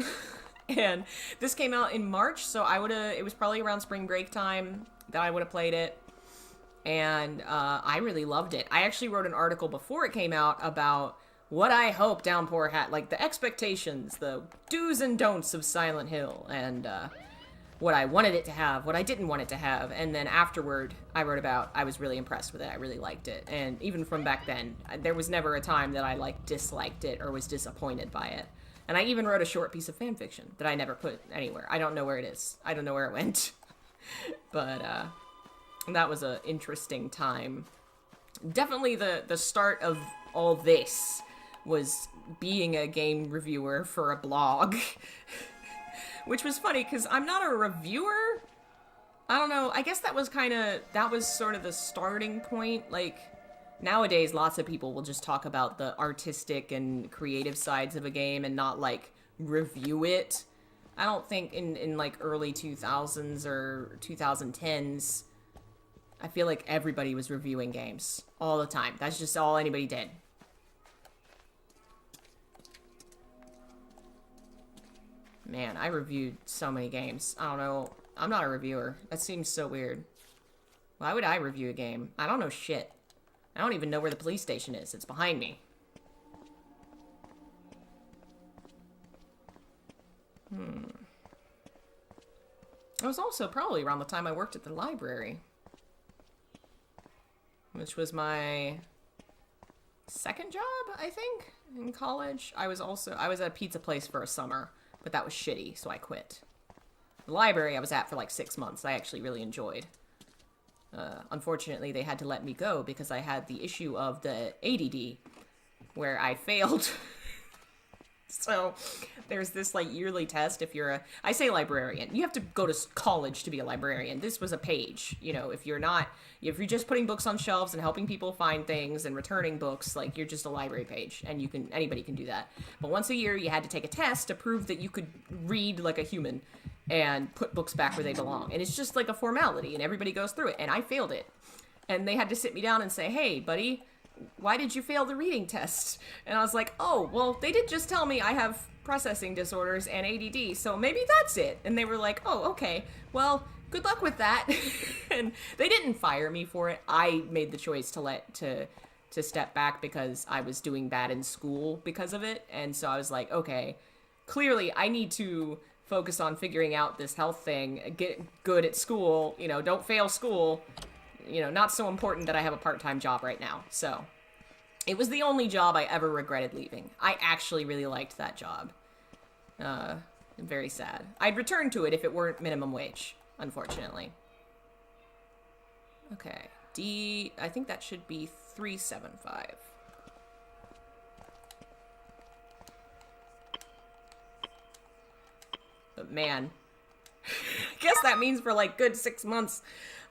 And this came out in March, so it was probably around spring break time that I would have played it. And I really loved it. I actually wrote an article before it came out about what I hope Downpour had, like the expectations, the do's and don'ts of Silent Hill, and what I wanted it to have, what I didn't want it to have. And then afterward, I wrote about, I was really impressed with it. I really liked it. And even from back then, there was never a time that I like disliked it or was disappointed by it. And I even wrote a short piece of fan fiction that I never put anywhere. I don't know where it is. I don't know where it went. But that was an interesting time. Definitely the start of all this was being a game reviewer for a blog. Which was funny, because I'm not a reviewer. I don't know. I guess that was sort of the starting point. Like, nowadays, lots of people will just talk about the artistic and creative sides of a game and not, like, review it. I don't think in like, early 2000s or 2010s, I feel like everybody was reviewing games all the time. That's just all anybody did. Man, I reviewed so many games. I don't know. I'm not a reviewer. That seems so weird. Why would I review a game? I don't know shit. I don't even know where the police station is. It's behind me. It was also probably around the time I worked at the library. Which was my second job, I think, in college. I was at a pizza place for a summer. But that was shitty, so I quit. The library I was at for like 6 months, I actually really enjoyed. Unfortunately, they had to let me go because I had the issue of the ADD, where I failed. So, there's this like yearly test if you're I say librarian. You have to go to college to be a librarian. This was a page. You know, if you're just putting books on shelves and helping people find things and returning books, like, you're just a library page, and anybody can do that. But once a year, you had to take a test to prove that you could read like a human and put books back where they belong. And it's just like a formality, and everybody goes through it. And I failed it. And they had to sit me down and say, "Hey, buddy, why did you fail the reading test?" And I was like, "Oh, well, they did just tell me I have processing disorders and ADD, so maybe that's it." And they were like, "Oh, okay, well, good luck with that." And they didn't fire me for it. I made the choice to step back because I was doing bad in school because of it. And so I was like, okay, clearly I need to focus on figuring out this health thing, get good at school, you know, don't fail school. You know, not so important that I have a part-time job right now. So, it was the only job I ever regretted leaving. I actually really liked that job. Very sad. I'd return to it if it weren't minimum wage, unfortunately. Okay. I think that should be 375. But man, I guess that means for like good 6 months.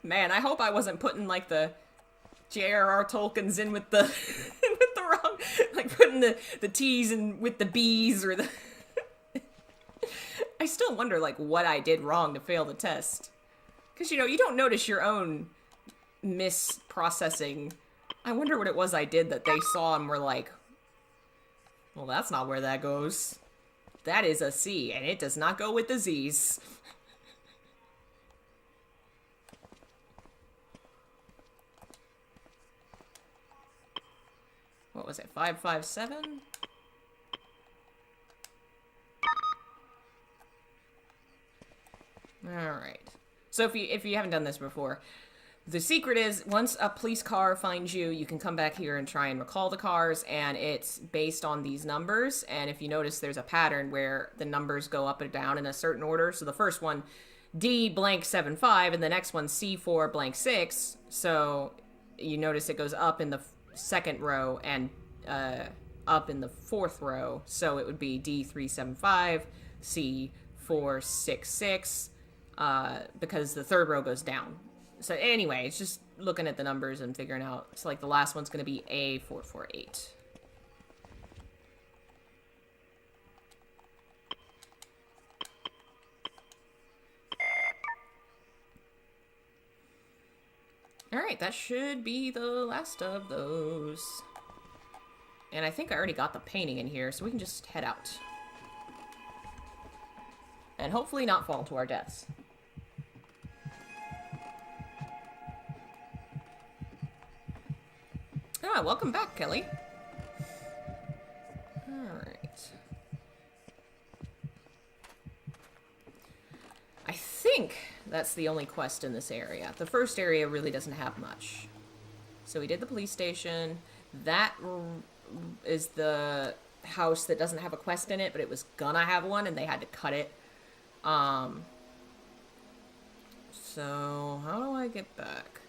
Man, I hope I wasn't putting like the J.R.R. Tolkien's in with the with the wrong, like putting the T's in with the B's or the. I still wonder like what I did wrong to fail the test, because you know you don't notice your own misprocessing. I wonder what it was I did that they saw and were like, well, that's not where that goes. That is a C, and it does not go with the Z's. What was it, 557? Alright. So if you haven't done this before, the secret is, once a police car finds you, you can come back here and try and recall the cars, and it's based on these numbers, and if you notice, there's a pattern where the numbers go up and down in a certain order. So the first one, D blank 75, and the next one, C4 blank 6, so you notice it goes up in the second row and up in the fourth row, so it would be D375, C466, because the third row goes down. So anyway, it's just looking at the numbers and figuring out. So like the last one's going to be A448. Alright, that should be the last of those. And I think I already got the painting in here, so we can just head out. And hopefully not fall to our deaths. Ah, welcome back, Kelly. Alright. I think that's the only quest in this area. The first area really doesn't have much. So we did the police station. That is the house that doesn't have a quest in it, but it was gonna have one, and they had to cut it. So how do I get back?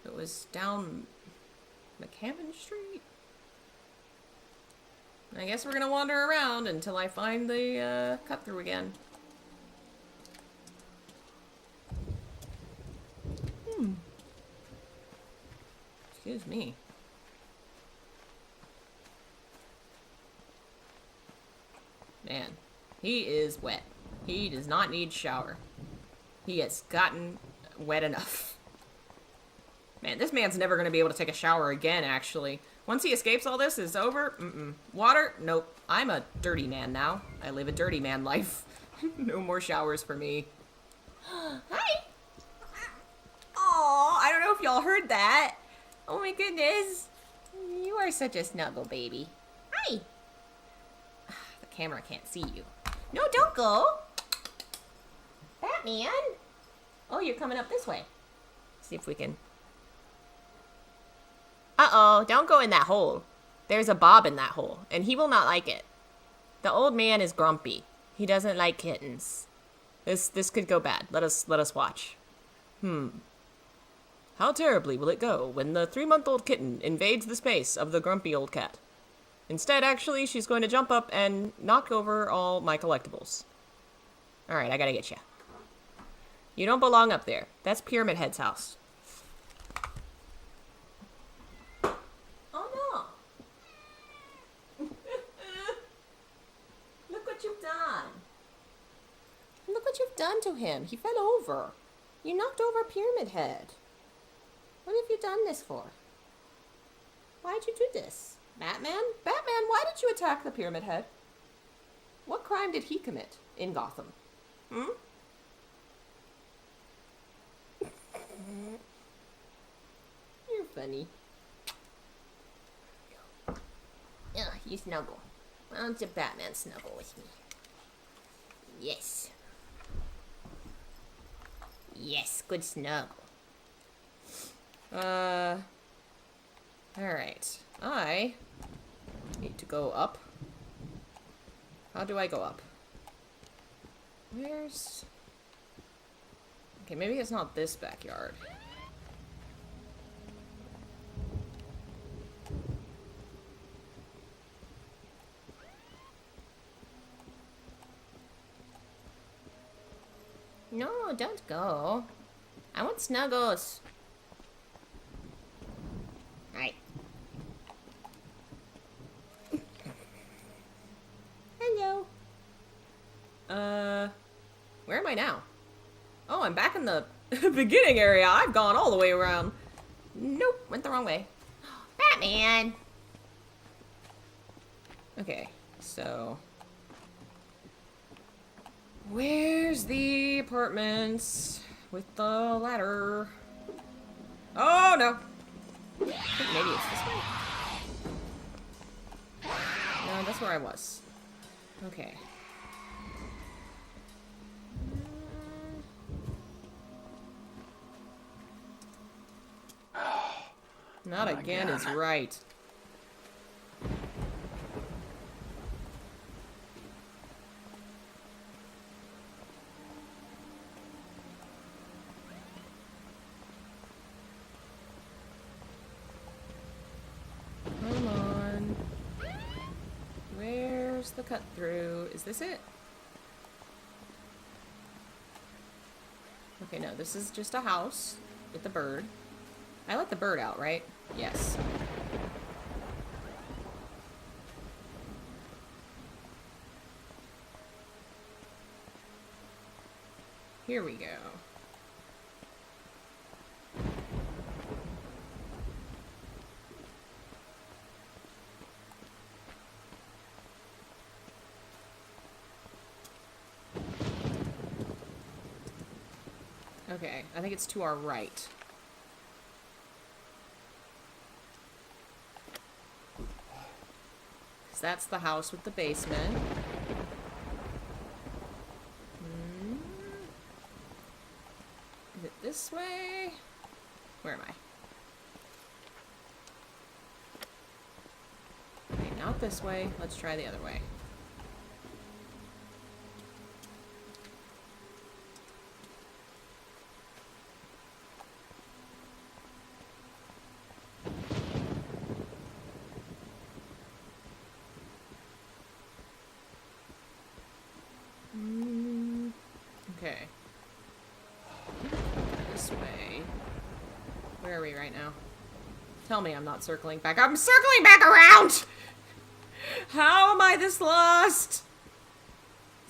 It was down McCammon Street? I guess we're gonna wander around until I find the cut through again. Excuse me. Man, he is wet. He does not need shower. He has gotten wet enough. Man, this man's never going to be able to take a shower again, actually. Once he escapes all this, it's over. Water? Nope. I'm a dirty man now. I live a dirty man life. No more showers for me. Hi! Aw, I don't know if y'all heard that. Oh my goodness. You are such a snuggle baby. Hi! The camera can't see you. No, don't go! Batman! Oh, you're coming up this way. See if we can... Uh-oh, don't go in that hole. There's a Bob in that hole, and he will not like it. The old man is grumpy. He doesn't like kittens. This could go bad. Let us watch. How terribly will it go when the 3-month-old kitten invades the space of the grumpy old cat? Instead, actually, she's going to jump up and knock over all my collectibles. Alright, I gotta get you. You don't belong up there. That's Pyramid Head's house. Oh no! Look what you've done. Look what you've done to him. He fell over. You knocked over Pyramid Head. What have you done this for? Why'd you do this? Batman? Batman, why did you attack the Pyramid Head? What crime did he commit in Gotham? You're funny. Ugh, you snuggle. Why don't you Batman snuggle with me? Yes. Yes, good snuggle. Alright. I need to go up. How do I go up? Where's... Okay, maybe it's not this backyard. No, don't go. I want snuggles. Hi. Hello. Where am I now? Oh, I'm back in the beginning area. I've gone all the way around. Nope, went the wrong way. Batman! Okay, so... Where's the apartments with the ladder? Oh, no! I think maybe it's this way. No, that's where I was. Okay. Not again is right. Come on. Where's the cut through? Is this it? Okay, no, this is just a house with the bird. I let the bird out, right? Yes. Here we go. Okay, I think it's to our right. Because that's the house with the basement. Is it this way? Where am I? Okay, not this way. Let's try the other way. Okay. This way. Where are we right now? Tell me I'm not circling back. I'm circling back around! How am I this lost?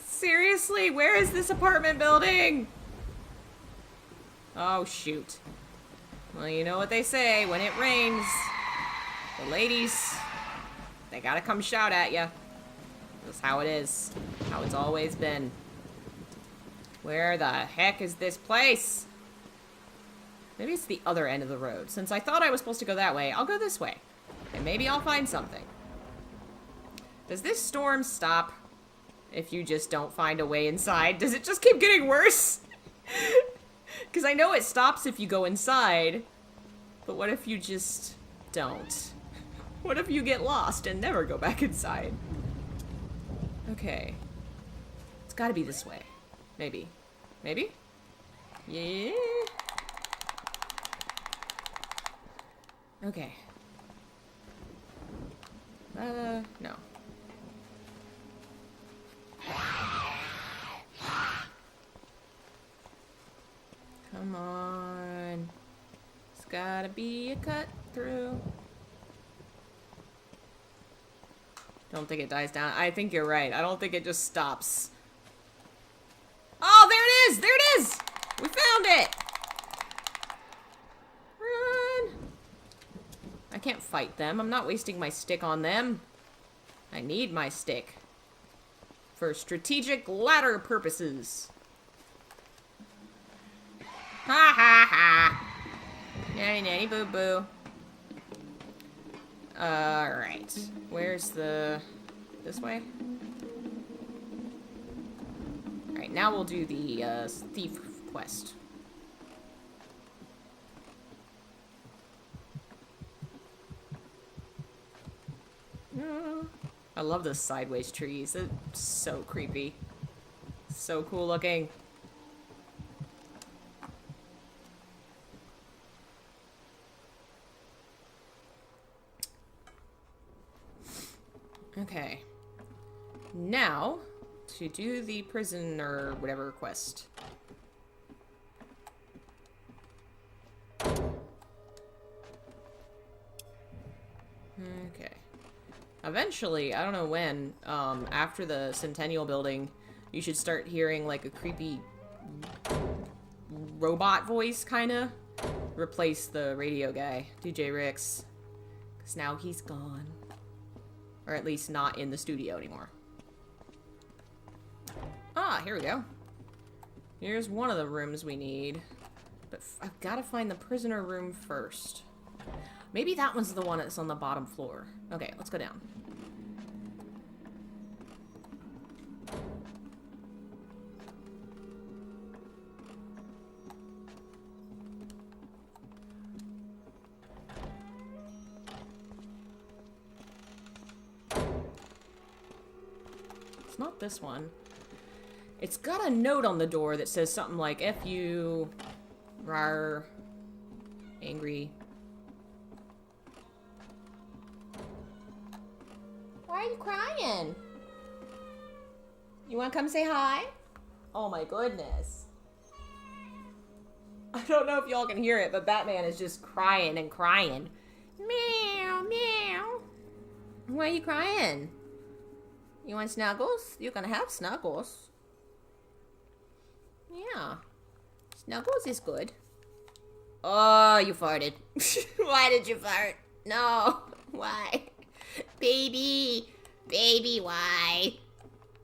Seriously, where is this apartment building? Oh, shoot. Well, you know what they say, when it rains, the ladies, they gotta come shout at ya. That's how it is. How it's always been. Where the heck is this place? Maybe it's the other end of the road. Since I thought I was supposed to go that way, I'll go this way. And maybe I'll find something. Does this storm stop if you just don't find a way inside? Does it just keep getting worse? Because I know it stops if you go inside. But what if you just don't? What if you get lost and never go back inside? Okay. It's gotta be this way. Maybe. Maybe? Yeah. Okay. No. Come on. It's gotta be a cut through. Don't think it dies down. I think you're right. I don't think it just stops. Oh, there it is! There it is! We found it! Run! I can't fight them. I'm not wasting my stick on them. I need my stick. For strategic ladder purposes. Ha ha ha! Nanny nanny boo boo. Alright. Where's the... this way? Alright, now we'll do the, thief quest. I love those sideways trees. They're so creepy. So cool looking. Okay. Now, to do the prison or whatever quest. Okay. Eventually, I don't know when, after the Centennial building, you should start hearing like a creepy robot voice, kinda. Replace the radio guy, DJ Ricks. Because now he's gone. Or at least not in the studio anymore. Ah, here we go. Here's one of the rooms we need. But I've got to find the prisoner room first. Maybe that one's the one that's on the bottom floor. Okay, let's go down. It's not this one. It's got a note on the door that says something like, F you, rar, angry. Why are you crying? You want to come say hi? Oh my goodness. I don't know if y'all can hear it, but Batman is just crying and crying. Meow, meow. Why are you crying? You want snuggles? You can have snuggles. Yeah. Snuggles is good. Oh, you farted. Why did you fart? No. Why? Baby. Baby, why?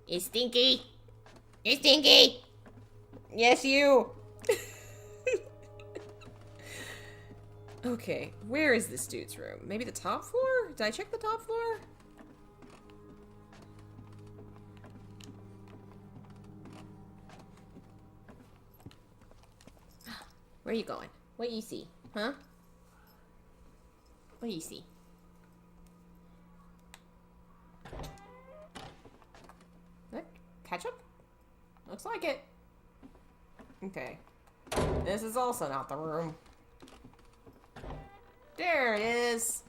You stinky. You're stinky. Yes, you. Okay, where is this dude's room? Maybe the top floor? Did I check the top floor? Where are you going? What do you see? Huh? What do you see? That ketchup? Looks like it. Okay. This is also not the room. There it is.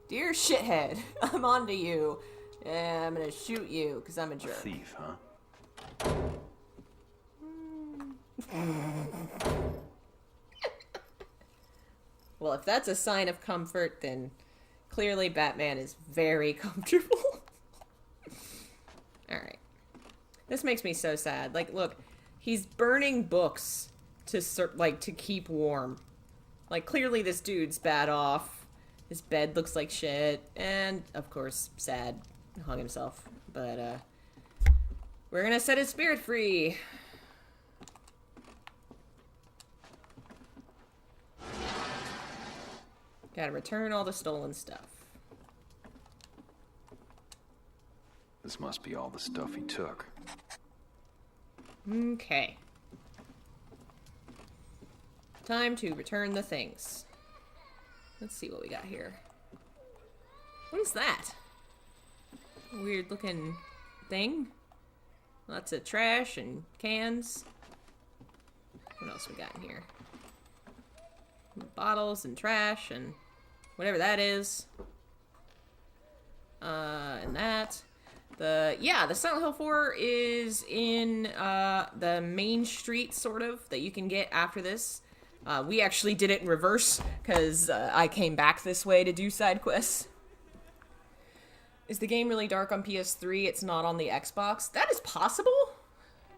Dear shithead, I'm onto you. Yeah, I'm gonna shoot you because I'm a jerk. Thief, huh? Well, if that's a sign of comfort, then clearly Batman is very comfortable. Alright. This makes me so sad. Like, look, he's burning books to keep warm. Like, clearly this dude's bad off. His bed looks like shit. And, of course, sad. Hung himself. But, we're gonna set his spirit free. Gotta return all the stolen stuff. This must be all the stuff he took. Okay. Time to return the things. Let's see what we got here. What is that? Weird looking thing. Lots of trash and cans. What else we got in here? Bottles and trash and whatever that is. And that. The Silent Hill 4 is in the main street, sort of, that you can get after this. We actually did it in reverse, because I came back this way to do side quests. Is the game really dark on PS3? It's not on the Xbox? That is possible.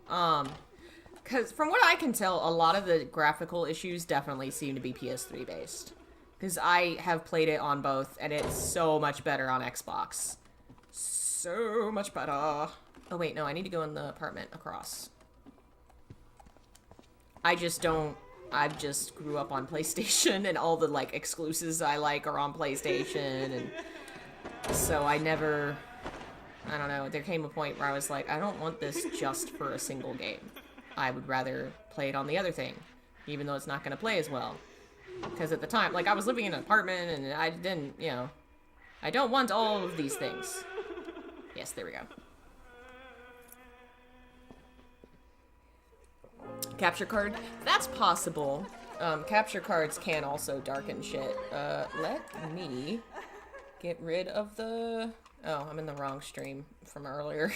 Because from what I can tell, a lot of the graphical issues definitely seem to be PS3 based. Because I have played it on both, and it's so much better on Xbox. So much better. Oh wait, no, I need to go in the apartment across. I just grew up on PlayStation, and all the, like, exclusives I like are on PlayStation, and so I don't know, there came a point where I was like, I don't want this just for a single game. I would rather play it on the other thing, even though it's not going to play as well. Because at the time, like, I was living in an apartment, and I didn't, you know, I don't want all of these things. Yes, there we go. Capture card? That's possible. Capture cards can also darken shit. Let me get rid of the... Oh, I'm in the wrong stream from earlier.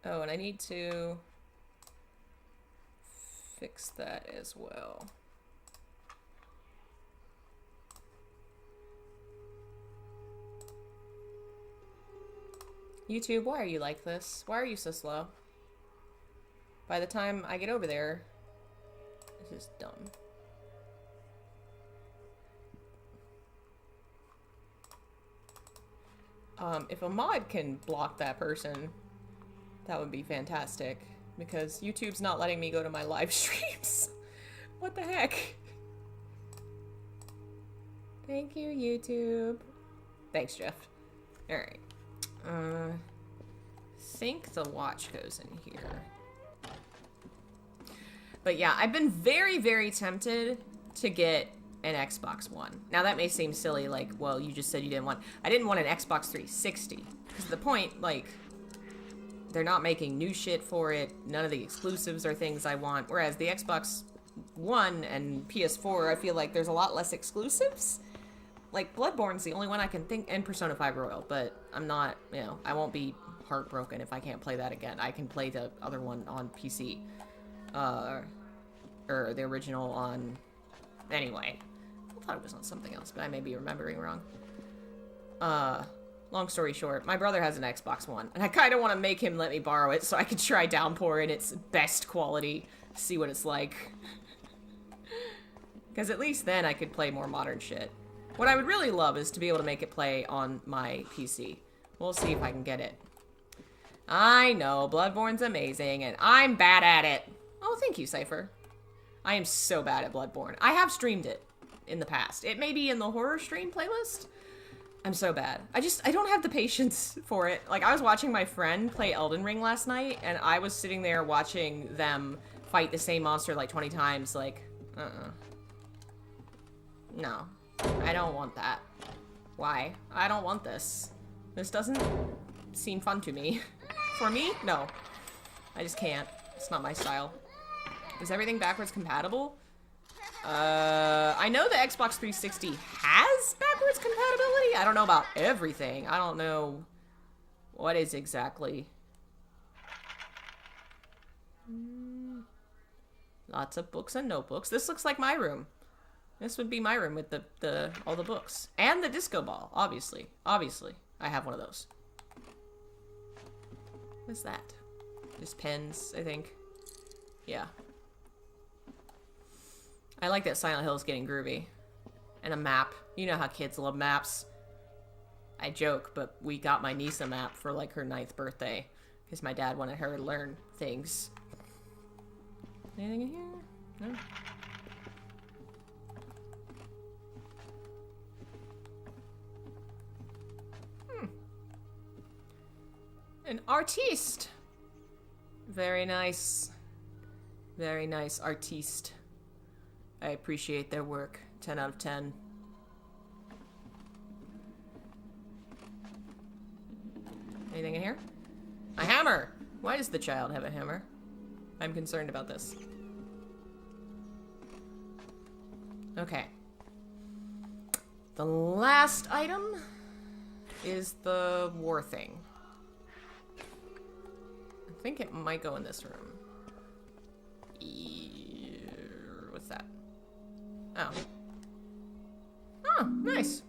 Oh, and I need to fix that as well. YouTube, why are you like this? Why are you so slow? By the time I get over there, this is dumb. If a mod can block that person, that would be fantastic. Because YouTube's not letting me go to my live streams. What the heck? Thank you, YouTube. Thanks, Jeff. Alright. Think the watch goes in here. But yeah, I've been very, very tempted to get an Xbox One. Now that may seem silly, like, well, you just said you didn't want... I didn't want an Xbox 360. Because the point, like, they're not making new shit for it. None of the exclusives are things I want. Whereas the Xbox One and PS4, I feel like there's a lot less exclusives. Like, Bloodborne's the only one I can think, and Persona 5 Royal, but I'm not, you know, I won't be heartbroken if I can't play that again. I can play the other one on PC. Or the original on... Anyway. I thought it was on something else, but I may be remembering wrong. Long story short, my brother has an Xbox One, and I kind of want to make him let me borrow it so I could try Downpour in its best quality, see what it's like. Because at least then I could play more modern shit. What I would really love is to be able to make it play on my PC. We'll see if I can get it. I know, Bloodborne's amazing, and I'm bad at it. Oh, thank you, Cypher. I am so bad at Bloodborne. I have streamed it in the past. It may be in the horror stream playlist. I'm so bad. I don't have the patience for it. Like, I was watching my friend play Elden Ring last night, and I was sitting there watching them fight the same monster like 20 times, like, No. I don't want that. Why? I don't want this. This doesn't seem fun to me. For me? No. I just can't. It's not my style. Is everything backwards compatible? I know the Xbox 360 has backwards compatibility. I don't know about everything. I don't know what is exactly. Lots of books and notebooks. This looks like my room. This would be my room with all the books. And the disco ball, obviously. Obviously. I have one of those. What's that? Just pens, I think. Yeah. I like that Silent Hill is getting groovy. And a map. You know how kids love maps. I joke, but we got my niece a map for like her 9th birthday. Because my dad wanted her to learn things. Anything in here? No? An artiste. Very nice. Very nice artiste. I appreciate their work. 10 out of 10. Anything in here? A hammer! Why does the child have a hammer? I'm concerned about this. Okay. The last item is the war thing. I think it might go in this room. What's that? Oh. Oh, nice.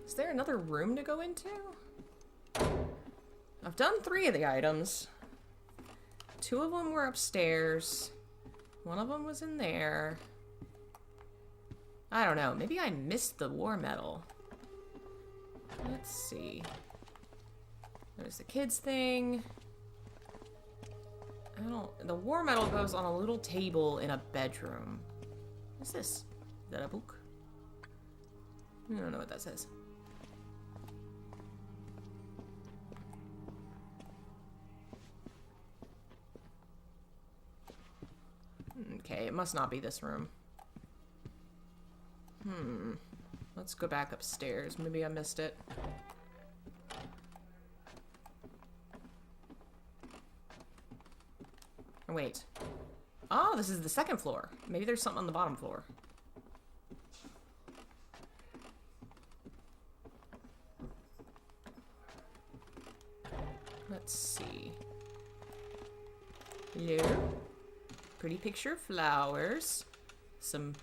Is there another room to go into? I've done 3 of the items. 2 of them were upstairs. 1 of them was in there. I don't know. Maybe I missed the war medal. Let's see. There's the kids thing. The war medal goes on a little table in a bedroom. What's this? Is that a book? I don't know what that says. Okay, it must not be this room. Let's go back upstairs. Maybe I missed it. Oh, wait. Oh, this is the 2nd floor. Maybe there's something on the bottom floor. Let's see. Hello? Pretty picture of flowers. Some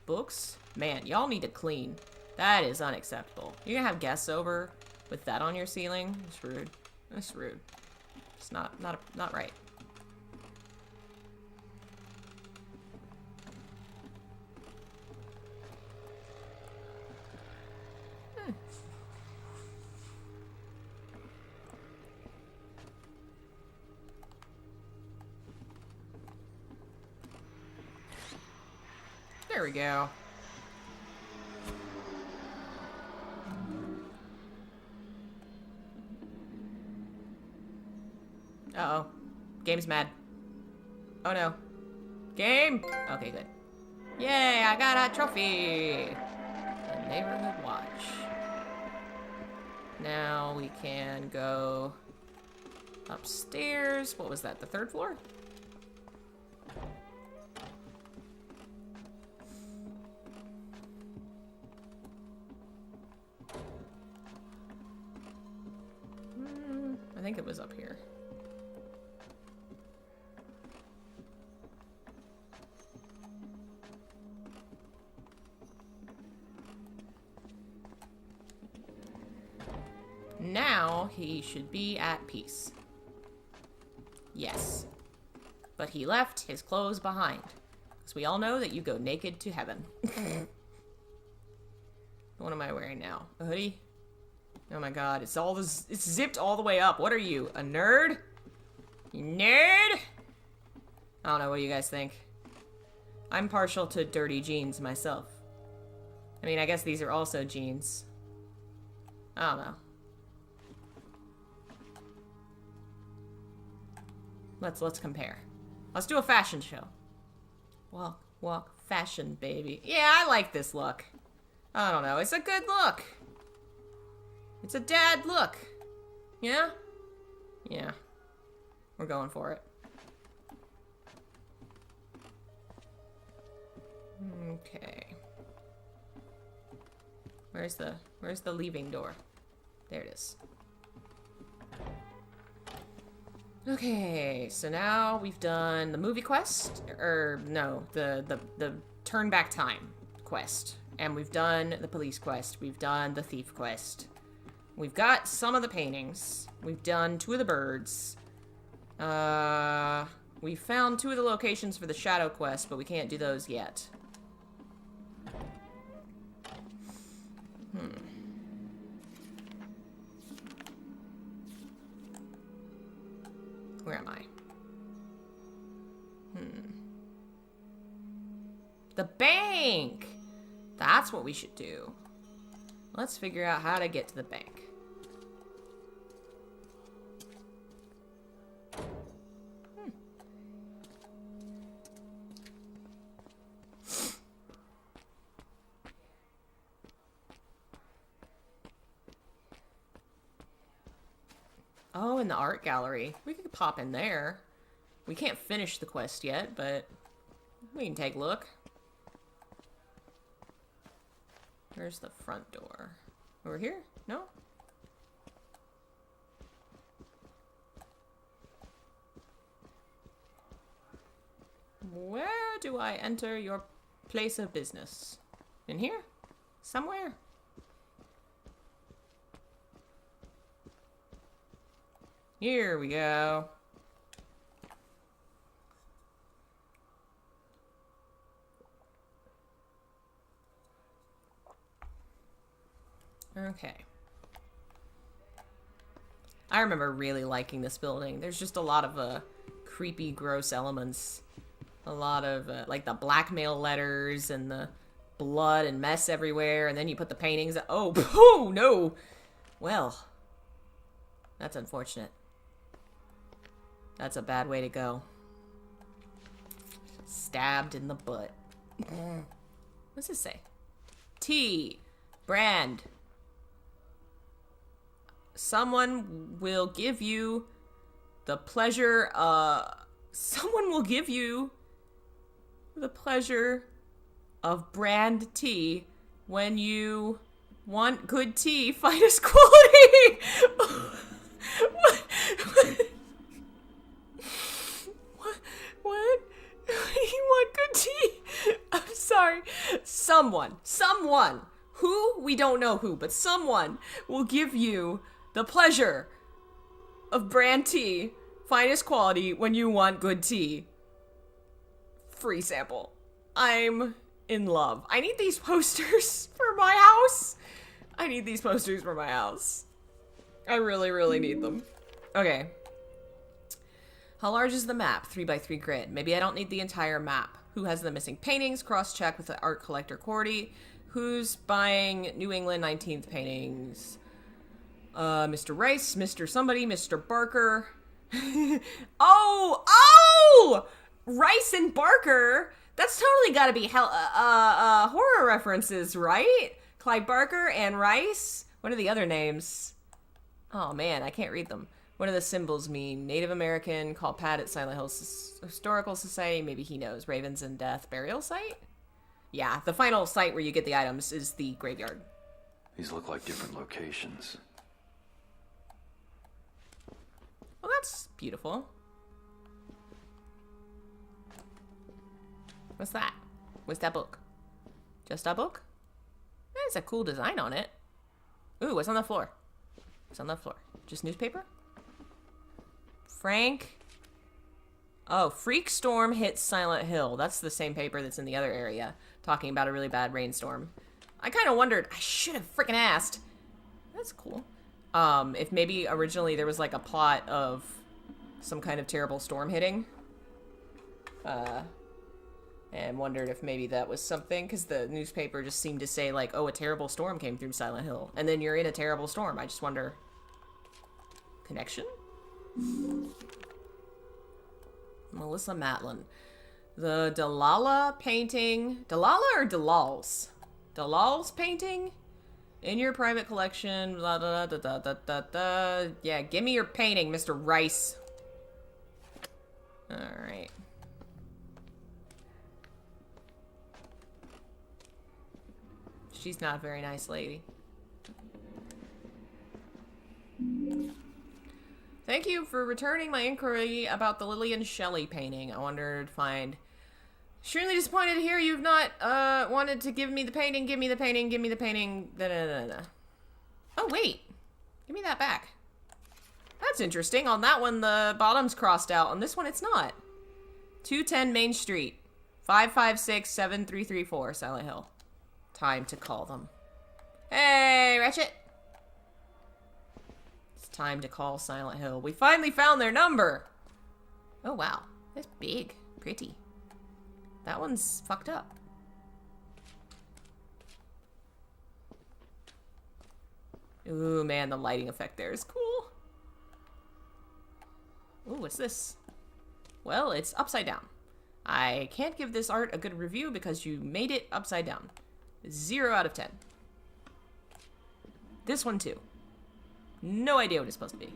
books. Man, y'all need to clean. That is unacceptable. You're gonna have guests over with that on your ceiling? It's rude. That's rude. It's not right. There we go. Uh-oh. Game's mad. Oh no. Game! Okay, good. Yay, I got a trophy! The neighborhood watch. Now we can go upstairs. What was that, the 3rd floor? I think it was up here. now he should be at peace. Yes. But he left his clothes behind. Because we all know that you go naked to heaven. What am I wearing now? A hoodie? Oh my god, it's zipped all the way up. What are you, a nerd? You nerd? I don't know, what do you guys think? I'm partial to dirty jeans myself. I mean, I guess these are also jeans. I don't know. Let's compare. Let's do a fashion show. Walk, fashion, baby. Yeah, I like this look. I don't know, it's a good look. It's a dad look. Yeah? Yeah. We're going for it. Okay. Where's the leaving door? There it is. Okay, so now we've done the movie quest, or no, the turn back time quest. And we've done the police quest. We've done the thief quest. We've got some of the paintings. We've done 2 of the birds. We found 2 of the locations for the shadow quest, but we can't do those yet. Where am I? The bank! That's what we should do. Let's figure out how to get to the bank. Oh, in the art gallery. We could pop in there. We can't finish the quest yet, but we can take a look. Where's the front door? Over here? No? Where do I enter your place of business? In here? Somewhere? Here we go. Okay. I remember really liking this building. There's just a lot of creepy, gross elements. A lot of like the blackmail letters and the blood and mess everywhere, and then you put the paintings. Oh, pooh, no. Well, that's unfortunate. That's a bad way to go. Stabbed in the butt. What's this say? T. Brand. Someone will give you the pleasure, someone will give you the pleasure of brand tea when you want good tea, finest quality. What? Do you want good tea? I'm sorry. Someone, who, we don't know who, but someone will give you the pleasure of brand tea, finest quality, when you want good tea. Free sample. I'm in love. I need these posters for my house. I need these posters for my house. I really, really need them. Okay. How large is the map? 3x3 grid. Maybe I don't need the entire map. Who has the missing paintings? Cross-check with the art collector Cordy. Who's buying New England 19th paintings? Mr. Rice, Mr. Somebody, Mr. Barker. Oh! Rice and Barker? That's totally gotta be horror references, right? Clyde Barker and Rice? What are the other names? Oh man, I can't read them. What do the symbols mean? Native American, call Pat at Silent Hills Historical Society. Maybe he knows. Ravens and Death Burial Site? Yeah, the final site where you get the items is the graveyard. These look like different locations. Well, that's beautiful. What's that? What's that book? Just a book? There's a cool design on it. Ooh, what's on the floor? What's on the floor? Just newspaper? Frank. Oh, Freak Storm hits Silent Hill. That's the same paper that's in the other area, talking about a really bad rainstorm. I kind of wondered, I should have freaking asked. That's cool. If maybe originally there was like a plot of some kind of terrible storm hitting. And wondered if maybe that was something, because the newspaper just seemed to say like, oh, a terrible storm came through Silent Hill. And then you're in a terrible storm. I just wonder. Connection? Melissa Matlin. The Delilah painting. Delilah or Delal's? Delal's painting? In your private collection. Blah, blah, blah, blah, blah, blah, blah. Yeah, give me your painting, Mr. Rice. Alright. She's not a very nice lady. Thank you for returning my inquiry about the Lillian Shelley painting. I wondered to find... Extremely disappointed to hear you've not wanted to give me the painting, give me the painting, give me the painting. Da, da, da, da. Oh, wait. Give me that back. That's interesting. On that one, the bottom's crossed out. On this one, it's not. 210 Main Street. 556-7334, Silent Hill. Time to call them. Hey, Ratchet! It's time to call Silent Hill. We finally found their number! Oh, wow. That's big. Pretty. That one's fucked up. Ooh, man, the lighting effect there is cool. Ooh, what's this? Well, it's upside down. I can't give this art a good review because you made it upside down. 0 out of 10. This one, too. No idea what it's supposed to be.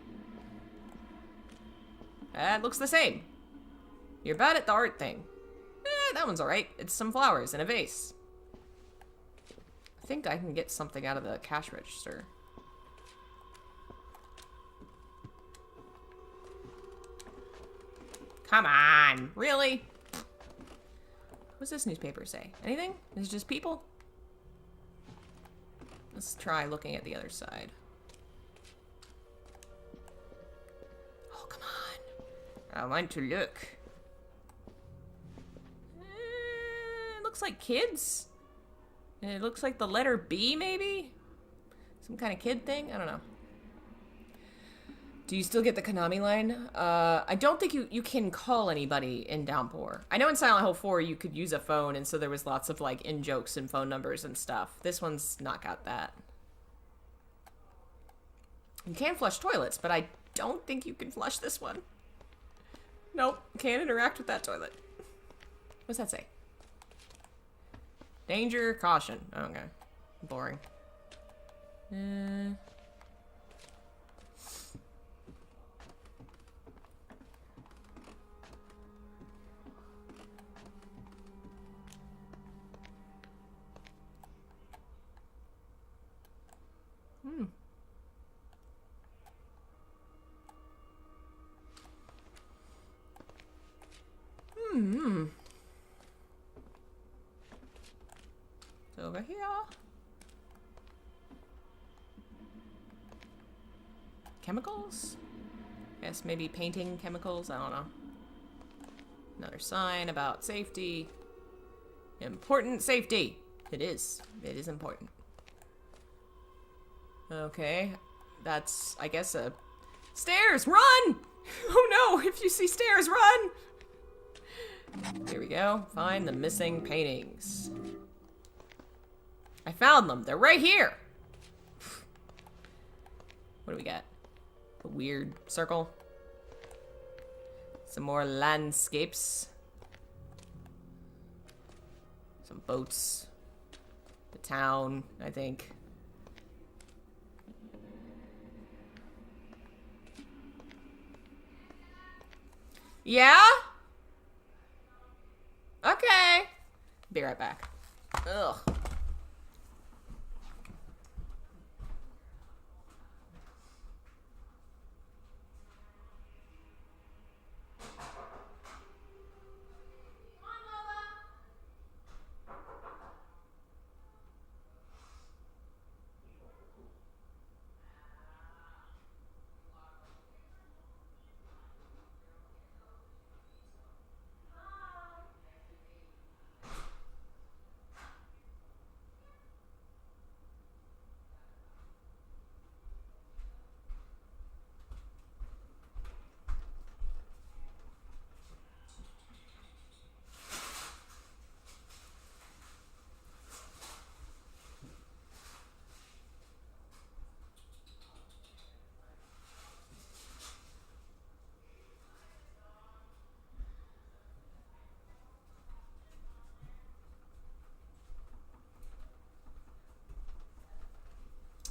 That looks the same. You're bad at the art thing. That one's alright. It's some flowers in a vase. I think I can get something out of the cash register. Come on! Really? What's this newspaper say? Anything? Is it just people? Let's try looking at the other side. Oh, come on. I want to look. It looks like kids. It looks like the letter B, maybe? Some kind of kid thing? I don't know. Do you still get the Konami line? I don't think you can call anybody in Downpour. I know in Silent Hill 4 you could use a phone, and so there was lots of, like, in-jokes and phone numbers and stuff. This one's not got that. You can flush toilets, but I don't think you can flush this one. Nope, can't interact with that toilet. What's that say? Danger, caution. Okay. Boring. It's over here. Chemicals? Guess maybe painting chemicals? I don't know. Another sign about safety. Important safety! It is. It is important. Okay. That's, I guess, a... Stairs! Run! Oh no! If you see stairs, run! Here we go. Find the missing paintings. I found them. They're right here! What do we got? A weird circle. Some more landscapes. Some boats. The town, I think. Yeah? Okay. Be right back. Ugh.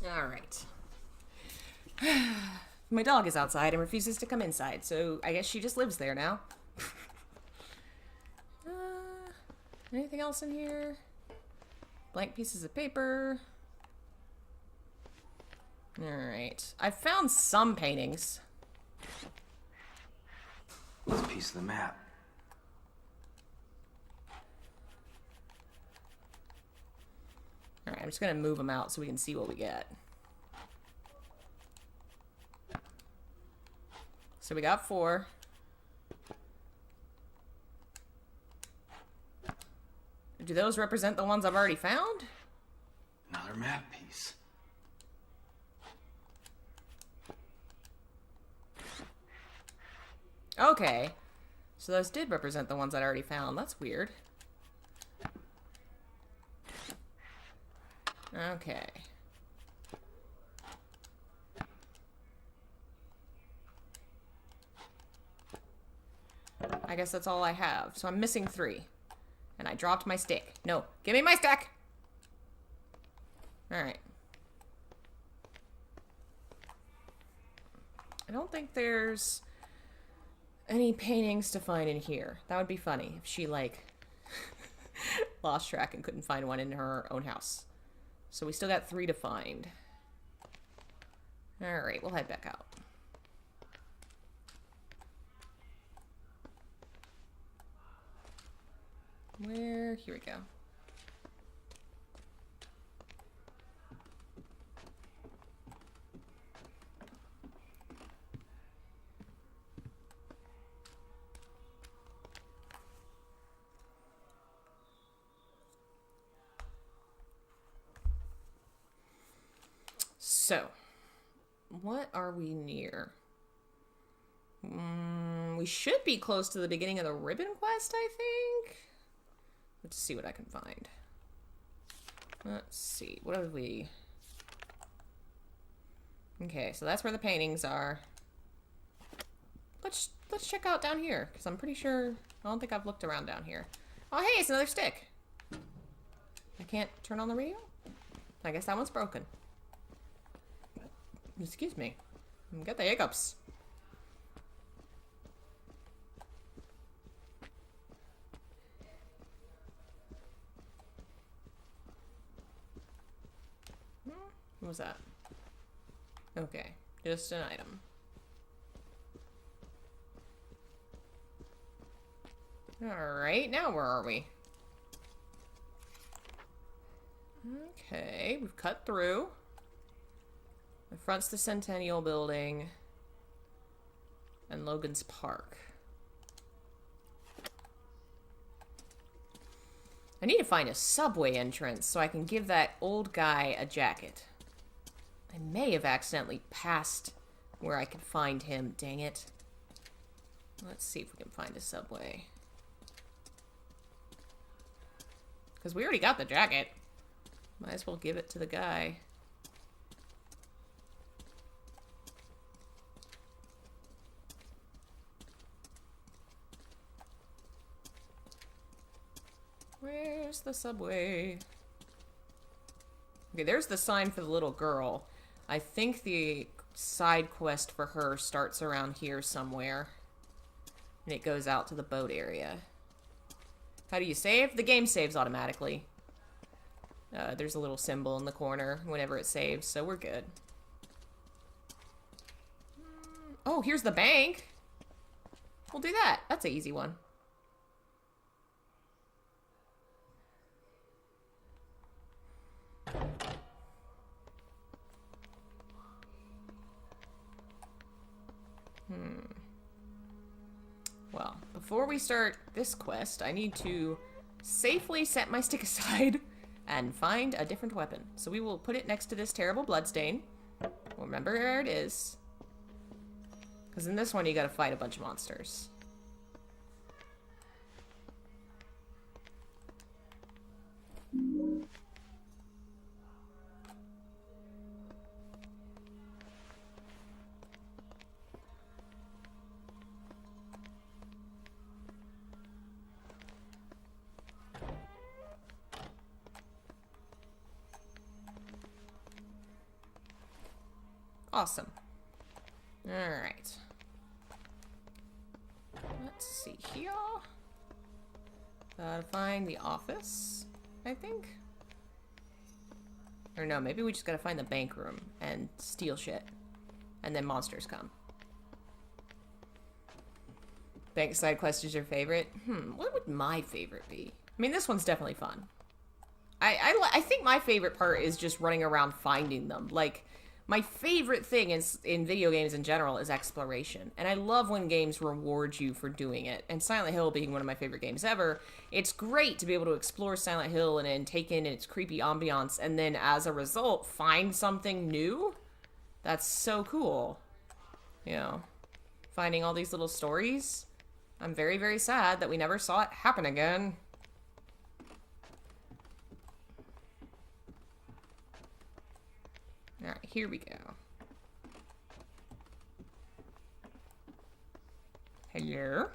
Alright. My dog is outside and refuses to come inside, so I guess she just lives there now. Anything else in here? Blank pieces of paper. Alright. I found some paintings. It's a piece of the map. Alright, I'm just gonna move them out so we can see what we get. So we got 4. Do those represent the ones I've already found? Another map piece. Okay. So those did represent the ones I'd already found. That's weird. Okay. I guess that's all I have. So I'm missing 3. And I dropped my stick. No, give me my stick! Alright. I don't think there's any paintings to find in here. That would be funny if she, like, lost track and couldn't find one in her own house. So we still got 3 to find. Alright, we'll head back out. Where? Here we go. So, what are we near? We should be close to the beginning of the ribbon quest, I think. Let's see what I can find. Let's see. What have we... Okay, so that's where the paintings are. Let's check out down here, because I'm pretty sure... I don't think I've looked around down here. Oh, hey, it's another stick. I can't turn on the radio? I guess that one's broken. Excuse me. I've got the hiccups. What was that? Okay, just an item. Alright, now where are we? Okay, we've cut through. The front's the Centennial Building. And Logan's Park. I need to find a subway entrance so I can give that old guy a jacket. I may have accidentally passed where I could find him, dang it. Let's see if we can find a subway. Because we already got the jacket. Might as well give it to the guy. Where's the subway? Okay, there's the sign for the little girl. I think the side quest for her starts around here somewhere. And it goes out to the boat area. How do you save? The game saves automatically. There's a little symbol in the corner whenever it saves, so we're good. Oh, here's the bank. We'll do that. That's an easy one. Well, before we start this quest, I need to safely set my stick aside and find a different weapon. So we will put it next to this terrible bloodstain. We'll remember where it is. Because in this one, you gotta fight a bunch of monsters. Awesome. Alright. Let's see here. Gotta find the office, I think. Or no, maybe we just gotta find the bank room and steal shit. And then monsters come. Bank side quest is your favorite? What would my favorite be? I mean, this one's definitely fun. I think my favorite part is just running around finding them. Like, my favorite thing in video games in general is exploration. And I love when games reward you for doing it. And Silent Hill being one of my favorite games ever, it's great to be able to explore Silent Hill and take in its creepy ambiance. And then, as a result, find something new? That's so cool. You know, finding all these little stories. I'm very, very sad that we never saw it happen again. Alright, here we go. Hello?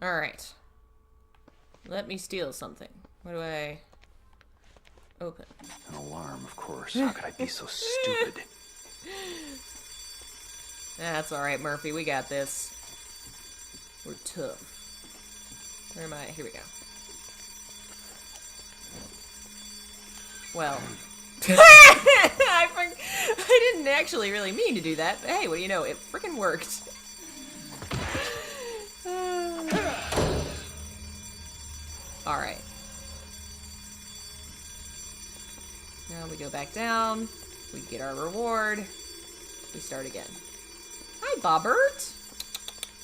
Alright. Let me steal something. What do I open? An alarm, of course. How could I be so stupid? That's alright, Murphy. We got this. We're tough. Where am I? Here we go. Well. I didn't actually really mean to do that, but hey, what do you know? It freaking worked. Alright. Now we go back down. We get our reward. We start again. Hi, Bobbert.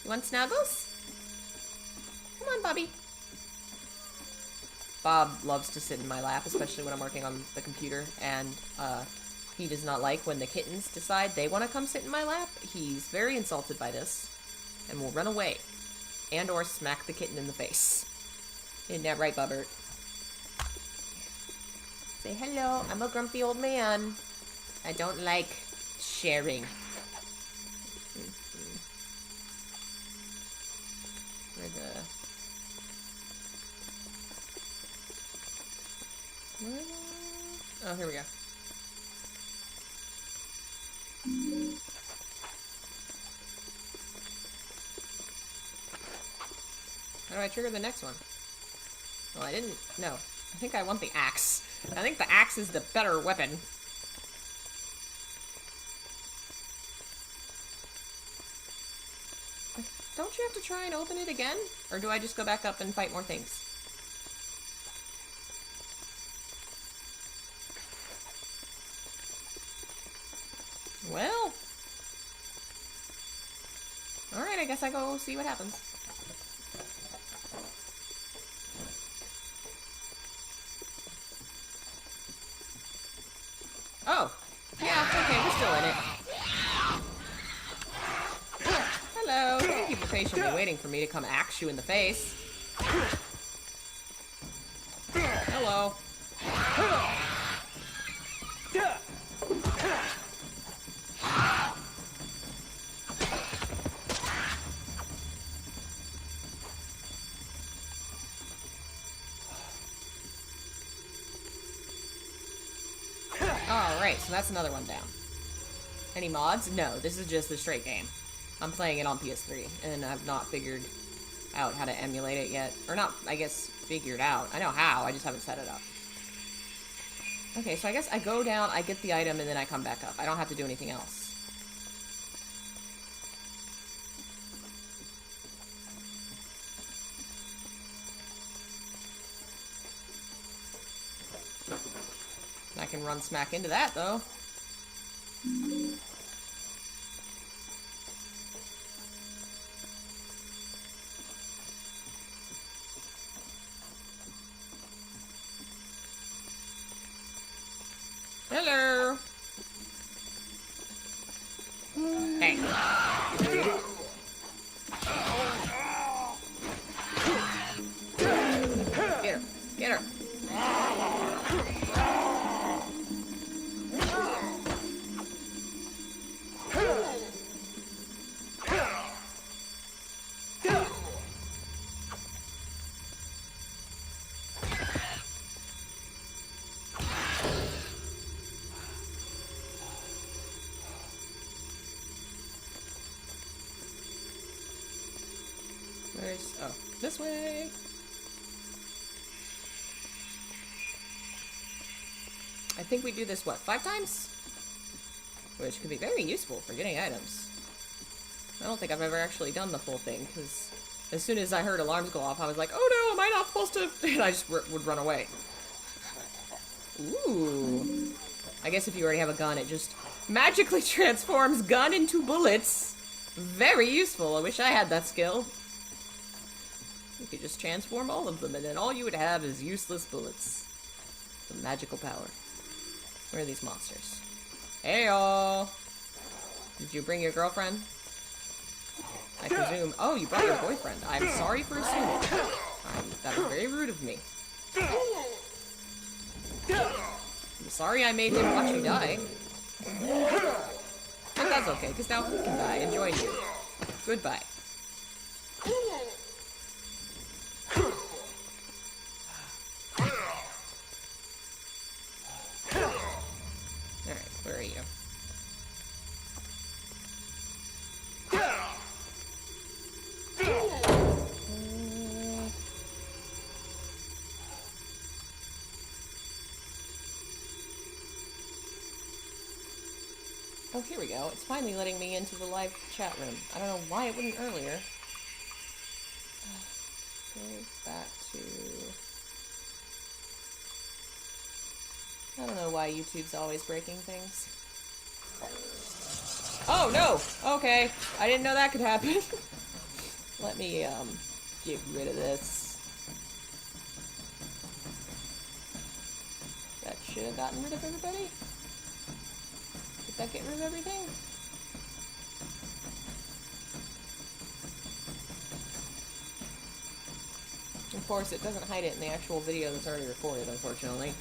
You want snuggles? Come on, Bobby. Bob loves to sit in my lap, especially when I'm working on the computer, and he does not like when the kittens decide they want to come sit in my lap. He's very insulted by this, and will run away, and or smack the kitten in the face. Isn't that right, Bobbert? Say hello, I'm a grumpy old man. I don't like sharing. Where oh, here we go. How do I trigger the next one? Well, I didn't. No. I think I want the axe. I think the axe is the better weapon. Don't you have to try and open it again? Or do I just go back up and fight more things? Well. Alright, I guess I go see what happens. Oh. Yeah, okay, we're still in it. Hello. Thank you for patiently waiting for me to come axe you in the face. Hello. Alright, so that's another one down. Any mods? No, this is just the straight game. I'm playing it on PS3, and I've not figured out how to emulate it yet. Or not, I guess, figured out. I know how, I just haven't set it up. Okay, so I guess I go down, I get the item, and then I come back up. I don't have to do anything else. I can run smack into that, though. Hello. Hey. Get her. Get this way. I think we do this, what, 5 times? Which could be very useful for getting items. I don't think I've ever actually done the full thing, because as soon as I heard alarms go off, I was like, oh no, am I not supposed to? And I just would run away. Ooh. I guess if you already have a gun, it just magically transforms gun into bullets. Very useful. I wish I had that skill. You could just transform all of them, and then all you would have is useless bullets. It's a magical power. Where are these monsters? Hey, y'all! Did you bring your girlfriend? I presume. Oh, you brought your boyfriend. I'm sorry for assuming. That was very rude of me. I'm sorry I made him watch you die. But that's okay, because now he can die and join you. Goodbye. Alright, where are you? Oh, here we go. It's finally letting me into the live chat room. I don't know why it wouldn't earlier. Go back to... I don't know why YouTube's always breaking things. Oh, no! Okay. I didn't know that could happen. Let me, get rid of this. That should have gotten rid of everybody. Did that get rid of everything? Of course, it doesn't hide it in the actual video that's already recorded, unfortunately.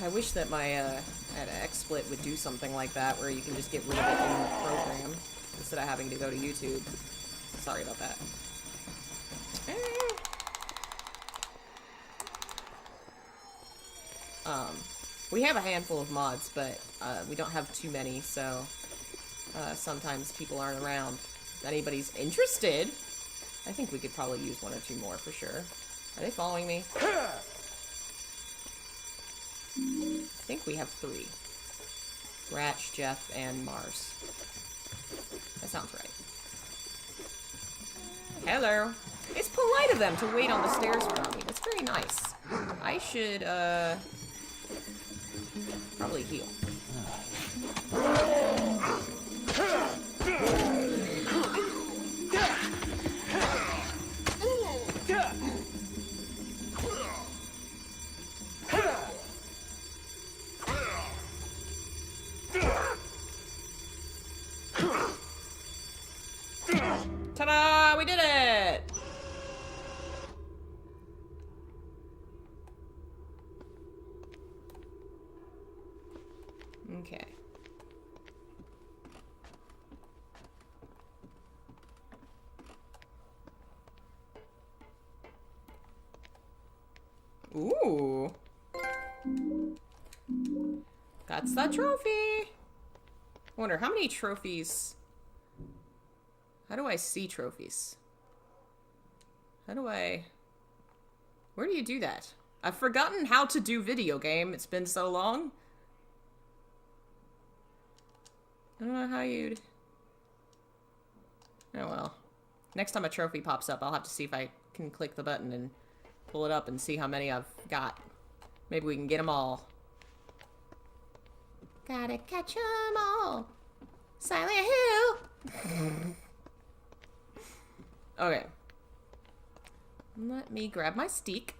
I wish that my XSplit would do something like that, where you can just get rid of it in the program, instead of having to go to YouTube. Sorry about that. We have a handful of mods, but we don't have too many, so sometimes people aren't around. If anybody's interested, I think we could probably use 1 or 2 more for sure. Are they following me? I think we have 3. Ratch, Jeff, and Mars. That sounds right. Hello. It's polite of them to wait on the stairs for me. That's very nice. I should, probably heal. Ta-da! We did it! Okay. Ooh. That's the trophy! Wonder, how many trophies... How do I see trophies? How do I... Where do you do that? I've forgotten how to do video game. It's been so long. I don't know how you'd... Oh well. Next time a trophy pops up, I'll have to see if I can click the button and pull it up and see how many I've got. Maybe we can get them all. Gotta catch 'em all. Silent Hill! Okay. Let me grab my steak.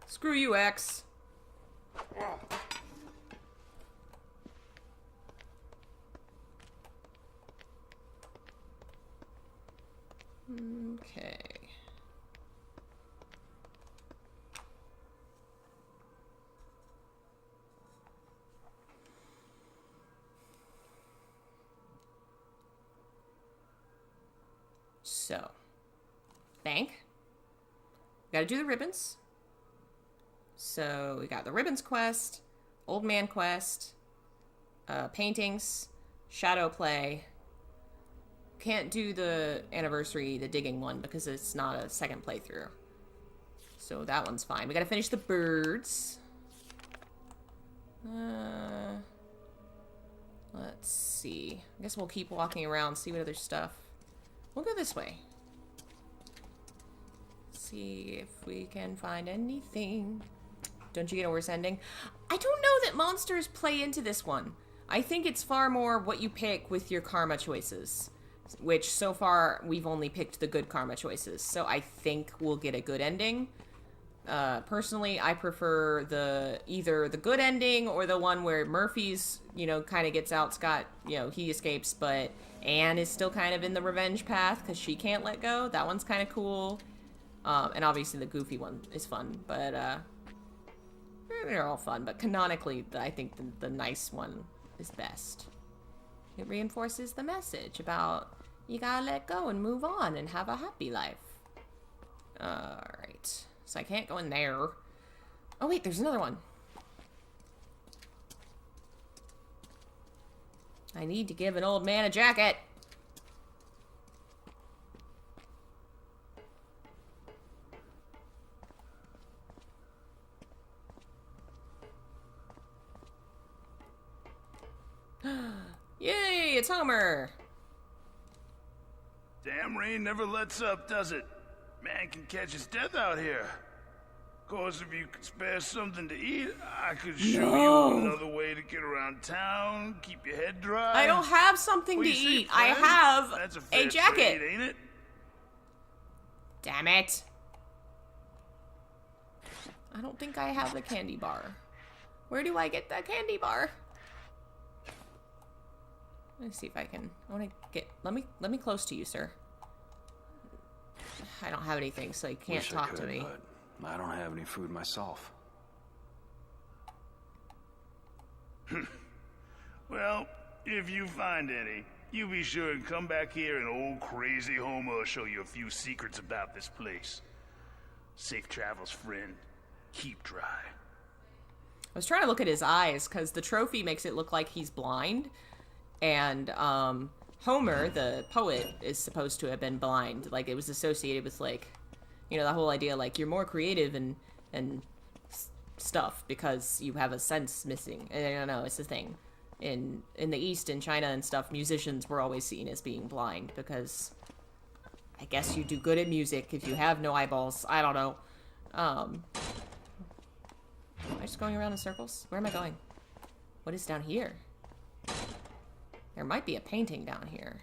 Screw you, X. Okay. So, bank. Gotta do the ribbons. So, we got the ribbons quest, old man quest, paintings, shadow play, can't do the anniversary, the digging one, because it's not a second playthrough. So that one's fine. We gotta finish the birds. Let's see. I guess we'll keep walking around, see what other stuff. We'll go this way. See if we can find anything. Don't you get a worse ending? I don't know that monsters play into this one. I think it's far more what you pick with your karma choices. Which, so far, we've only picked the good karma choices. So I think we'll get a good ending. Personally, I prefer either the good ending or the one where Murphy's, you know, kind of gets out Scott, you know, he escapes, but Anne is still kind of in the revenge path because she can't let go. That one's kind of cool. And obviously the goofy one is fun, but they're all fun. But canonically, I think the nice one is best. It reinforces the message about you gotta let go and move on and have a happy life. Alright. So I can't go in there. Oh wait, there's another one. I need to give an old man a jacket. Yay, it's Homer. Damn rain never lets up, does it? Man can catch his death out here. Of course, if you could spare something to eat, I could show you another way to get around town, keep your head dry. I don't have something What to do you eat. say, I friend? have That's a fair jacket. trade, ain't it? Damn it. I don't think I have the candy bar. Where do I get that candy bar? Let me see if I can. I want to get. Let me close to you, sir. I don't have anything, so you can't Wish I talk could, to me. But I don't have any food myself. Well, if you find any, you be sure and come back here and old crazy Homer will show you a few secrets about this place. Safe travels, friend. Keep dry. I was trying to look at his eyes because the trophy makes it look like he's blind, and Homer, the poet, is supposed to have been blind. Like, it was associated with, like, you know, the whole idea, like, you're more creative and stuff because you have a sense missing. And I don't know, it's the thing. In the East, in China and stuff, musicians were always seen as being blind because I guess you do good at music if you have no eyeballs. I don't know. Am I just going around in circles? Where am I going? What is down here? There might be a painting down here.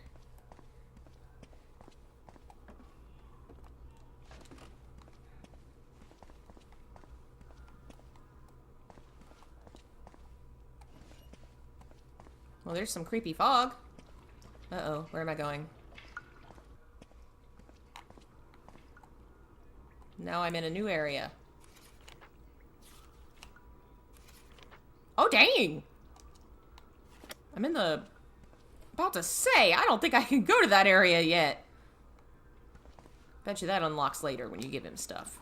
Well, there's some creepy fog. Uh-oh, where am I going? Now I'm in a new area. Oh, dang! I'm in the... About to say, I don't think I can go to that area yet. Bet you that unlocks later when you give him stuff.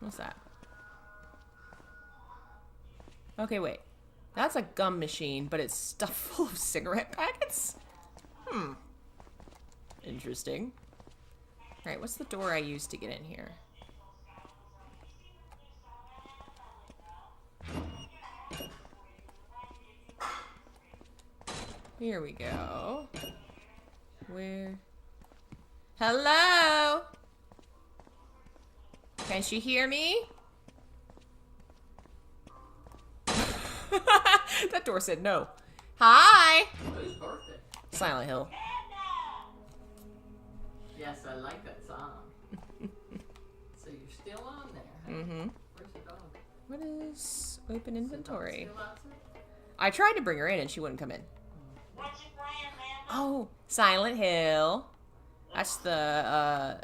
What's that? Okay, wait. That's a gum machine, but it's stuffed full of cigarette packets? Interesting. Alright, what's the door I used to get in here? Here we go. Where? Hello? Can she hear me? That door said no. Hi! Whose birthday? Silent Hill. Yes, I like that song. So you're still on there, huh? Mm-hmm. Where's the dog? What is open Is inventory? the dog still outside? I tried to bring her in and she wouldn't come in. What's your plan, man? Oh, Silent Hill. That's the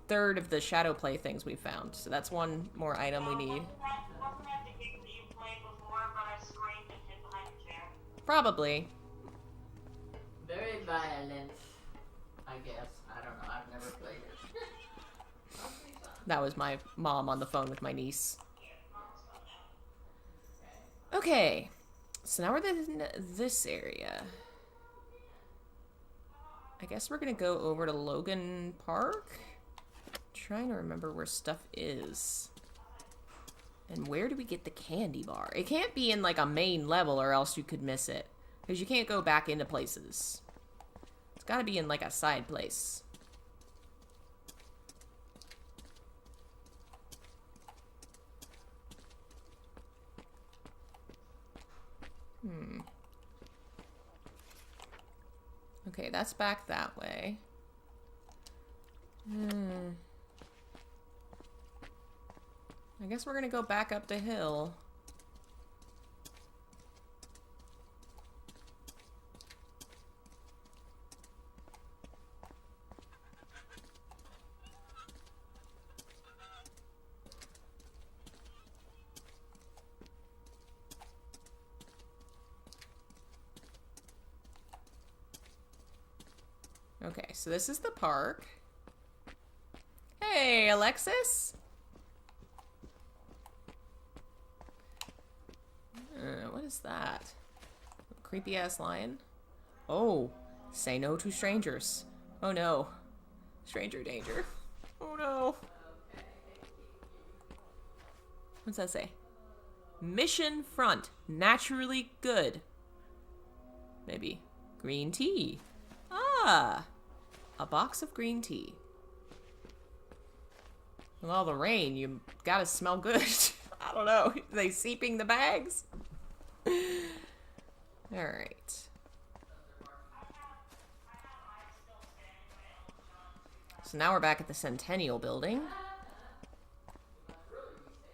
third of the shadow play things we found. So that's one more item we need. Wasn't that the game that you played before, but I screamed and hid behind a chair? Probably. Very violent, I guess. I don't know. I've never played it. That was my mom on the phone with my niece. Okay. So now we're in this area. I guess we're gonna go over to Logan Park. Trying to remember where stuff is. And where do we get the candy bar? It can't be in like a main level or else you could miss it. Because you can't go back into places. It's gotta be in like a side place. Okay, that's back that way. I guess we're gonna go back up the hill. Okay, so this is the park. Hey, Alexis? What is that? Creepy ass lion? Oh, say no to strangers. Oh no. Stranger danger. Oh no. What's that say? Mission front. Naturally good. Maybe. Green tea. Ah. A box of green tea. With all the rain, you gotta smell good. I don't know. Are they seeping the bags? Alright. So now we're back at the Centennial Building.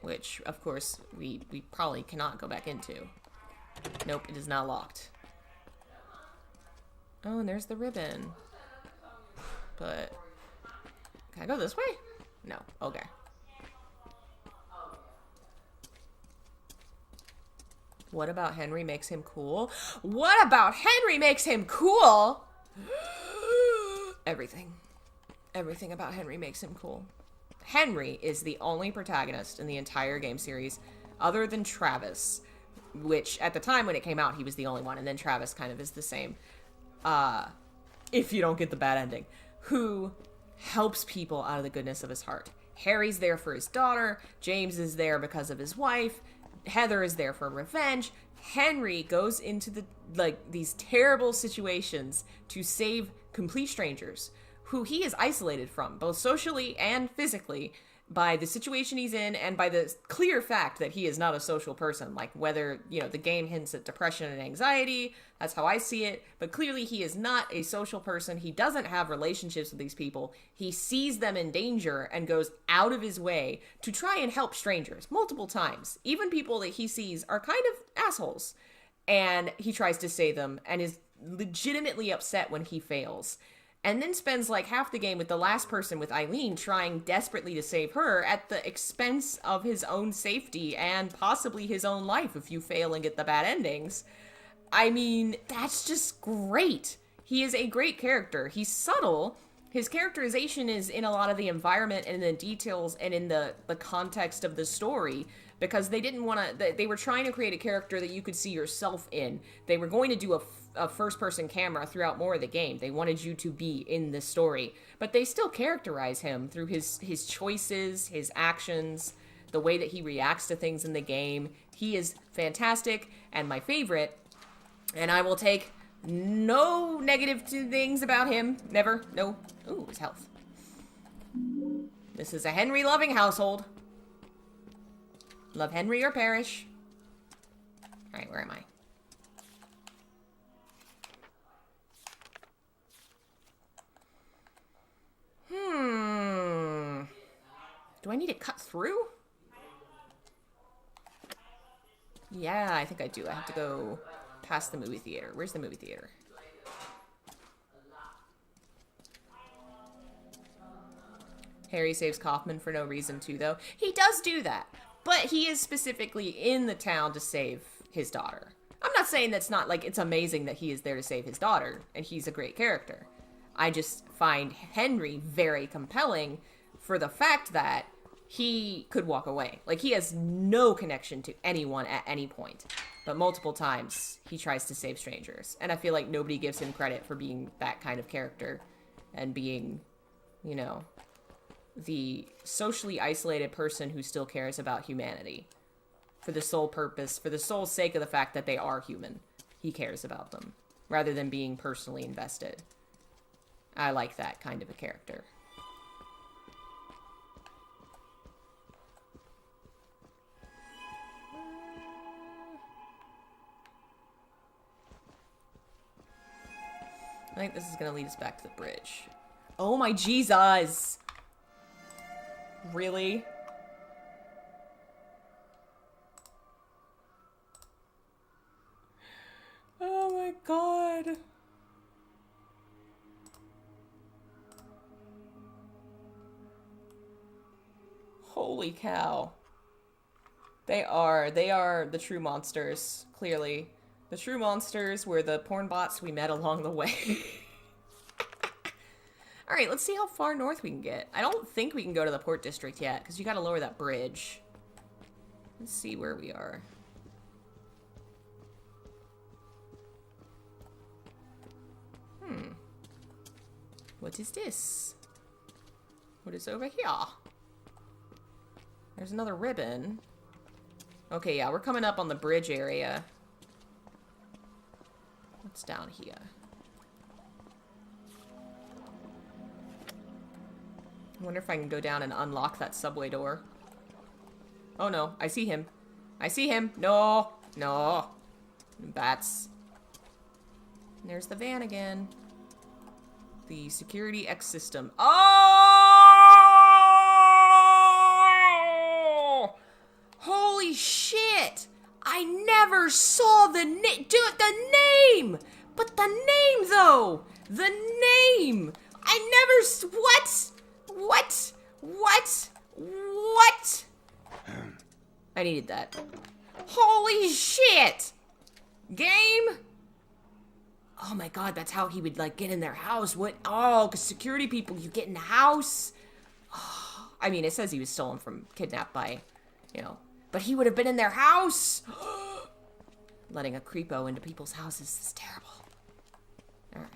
Which, of course, we probably cannot go back into. Nope, it is not locked. Oh, and there's the ribbon. But... can I go this way? No. Okay. What about Henry makes him cool? What about Henry makes him cool? Everything. Everything about Henry makes him cool. Henry is the only protagonist in the entire game series other than Travis, which at the time when it came out, he was the only one, and then Travis kind of is the same. If you don't get the bad ending. Who helps people out of the goodness of his heart. Harry's there for his daughter. James is there because of his wife. Heather is there for revenge. Henry goes into these terrible situations to save complete strangers who he is isolated from, both socially and physically, by the situation he's in and by the clear fact that he is not a social person. Like, whether, you know, the game hints at depression and anxiety, that's how I see it, but clearly he is not a social person. He doesn't have relationships with these people. He sees them in danger and goes out of his way to try and help strangers multiple times. Even people that he sees are kind of assholes. And he tries to save them and is legitimately upset when he fails. And then spends like half the game with the last person, with Eileen, trying desperately to save her at the expense of his own safety and possibly his own life if you fail and get the bad endings. I mean, that's just great. He is a great character. He's subtle. His characterization is in a lot of the environment and in the details and in the context of the story, because they didn't want to, they were trying to create a character that you could see yourself in. They were going to do a first-person camera throughout more of the game. They wanted you to be in the story, but they still characterize him through his choices, his actions, the way that he reacts to things in the game. He is fantastic and my favorite, and I will take no negative things about him. Never. No. Ooh, his health. This is a Henry-loving household. Love Henry or perish. Alright, where am I? Do I need to cut through? Yeah, I think I do. I have to go past the movie theater. Where's the movie theater? Harry saves Kaufman for no reason too, though. He does do that, but he is specifically in the town to save his daughter. I'm not saying that's not, like, it's amazing that he is there to save his daughter, and he's a great character. I just find Henry very compelling for the fact that he could walk away. Like, he has no connection to anyone at any point. But multiple times, he tries to save strangers. And I feel like nobody gives him credit for being that kind of character. And being, you know, the socially isolated person who still cares about humanity. For the sole purpose, for the sole sake of the fact that they are human. He cares about them. Rather than being personally invested. I like that kind of a character. I think this is going to lead us back to the bridge. Oh my Jesus! Really? Oh my God. Holy cow. They are the true monsters, clearly. The true monsters were the porn bots we met along the way. Alright, let's see how far north we can get. I don't think we can go to the port district yet, because you gotta lower that bridge. Let's see where we are. What is this? What is over here? There's another ribbon. Okay, yeah, we're coming up on the bridge area. What's down here? I wonder if I can go down and unlock that subway door. Oh no, I see him. I see him. No, no. Bats. And there's the van again. The security X system. Oh! Holy shit! I never saw the name. Dude, the name! But the name, though! The name! I never. What? What? What? What? I needed that. Holy shit! Game? Oh my God, that's how he would, like, get in their house. What? Oh, because security people, you get in the house. Oh, I mean, it says he was stolen from, kidnapped by, you know. But he would have been in their house. Letting a creepo into people's houses is terrible. Alright.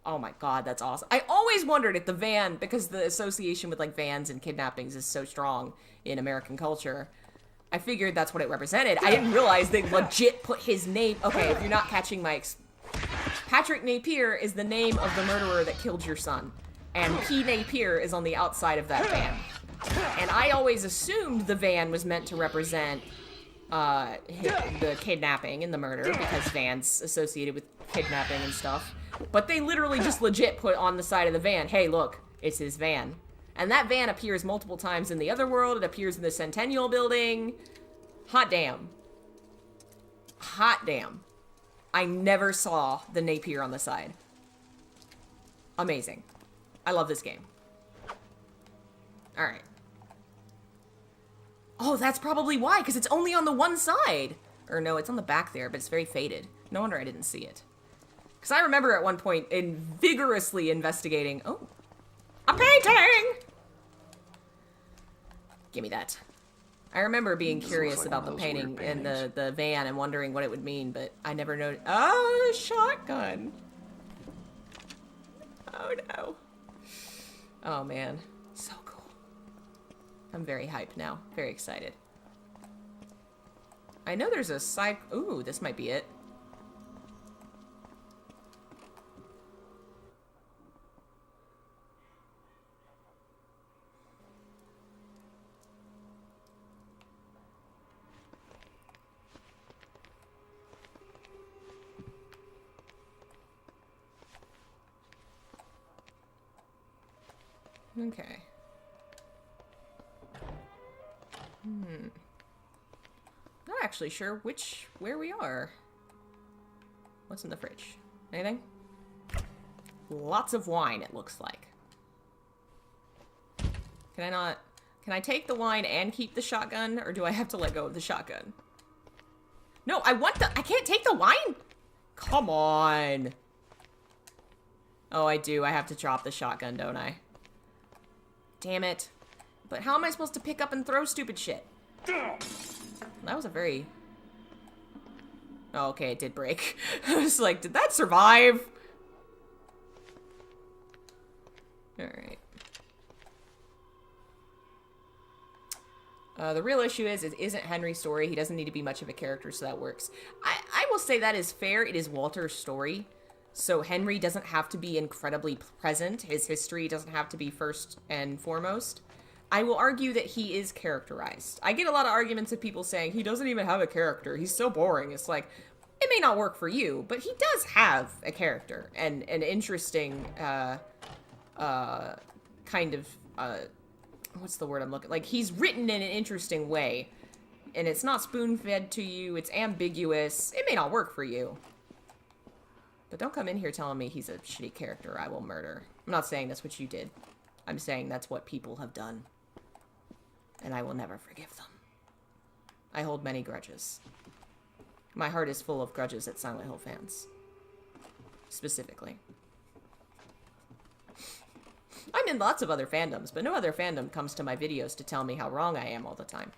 Oh my God, that's awesome. I always wondered if the van, because the association with, like, vans and kidnappings is so strong in American culture, I figured that's what it represented. I didn't realize they legit put his name. Okay, if you're not catching my... Patrick Napier is the name of the murderer that killed your son. And P. Napier is on the outside of that van. And I always assumed the van was meant to represent the kidnapping and the murder, because van's associated with kidnapping and stuff. But they literally just legit put on the side of the van, hey, look, it's his van. And that van appears multiple times in the other world. It appears in the Centennial Building. Hot damn. Hot damn. I never saw the Napier on the side. Amazing. I love this game. Alright. Oh, that's probably why, because it's only on the one side. Or no, it's on the back there, but it's very faded. No wonder I didn't see it. Because I remember at one point vigorously investigating... Oh. A painting! Give me that. I remember being curious about the painting in the van and wondering what it would mean, but I never noticed. Oh, a shotgun! Oh no. Oh man. So cool. I'm very hyped now. Very excited. I know there's a side... Ooh, this might be it. Okay. Not actually sure where we are. What's in the fridge? Anything? Lots of wine, it looks like. Can I take the wine and keep the shotgun, or do I have to let go of the shotgun? No, I can't take the wine? Come on. Oh, I do. I have to drop the shotgun, don't I? Damn it. But how am I supposed to pick up and throw stupid shit? That was a very... Oh, okay, it did break. I was like, did that survive? Alright. The real issue is, it isn't Henry's story. He doesn't need to be much of a character, so that works. I will say that is fair. It is Walter's story. So Henry doesn't have to be incredibly present. His history doesn't have to be first and foremost. I will argue that he is characterized. I get a lot of arguments of people saying, he doesn't even have a character. He's so boring. It's like, it may not work for you, but he does have a character and an interesting, kind of, what's the word I'm looking... Like, he's written in an interesting way. And it's not spoon-fed to you. It's ambiguous. It may not work for you. But don't come in here telling me he's a shitty character I will murder. I'm not saying that's what you did. I'm saying that's what people have done. And I will never forgive them. I hold many grudges. My heart is full of grudges at Silent Hill fans. Specifically. I'm in lots of other fandoms, but no other fandom comes to my videos to tell me how wrong I am all the time.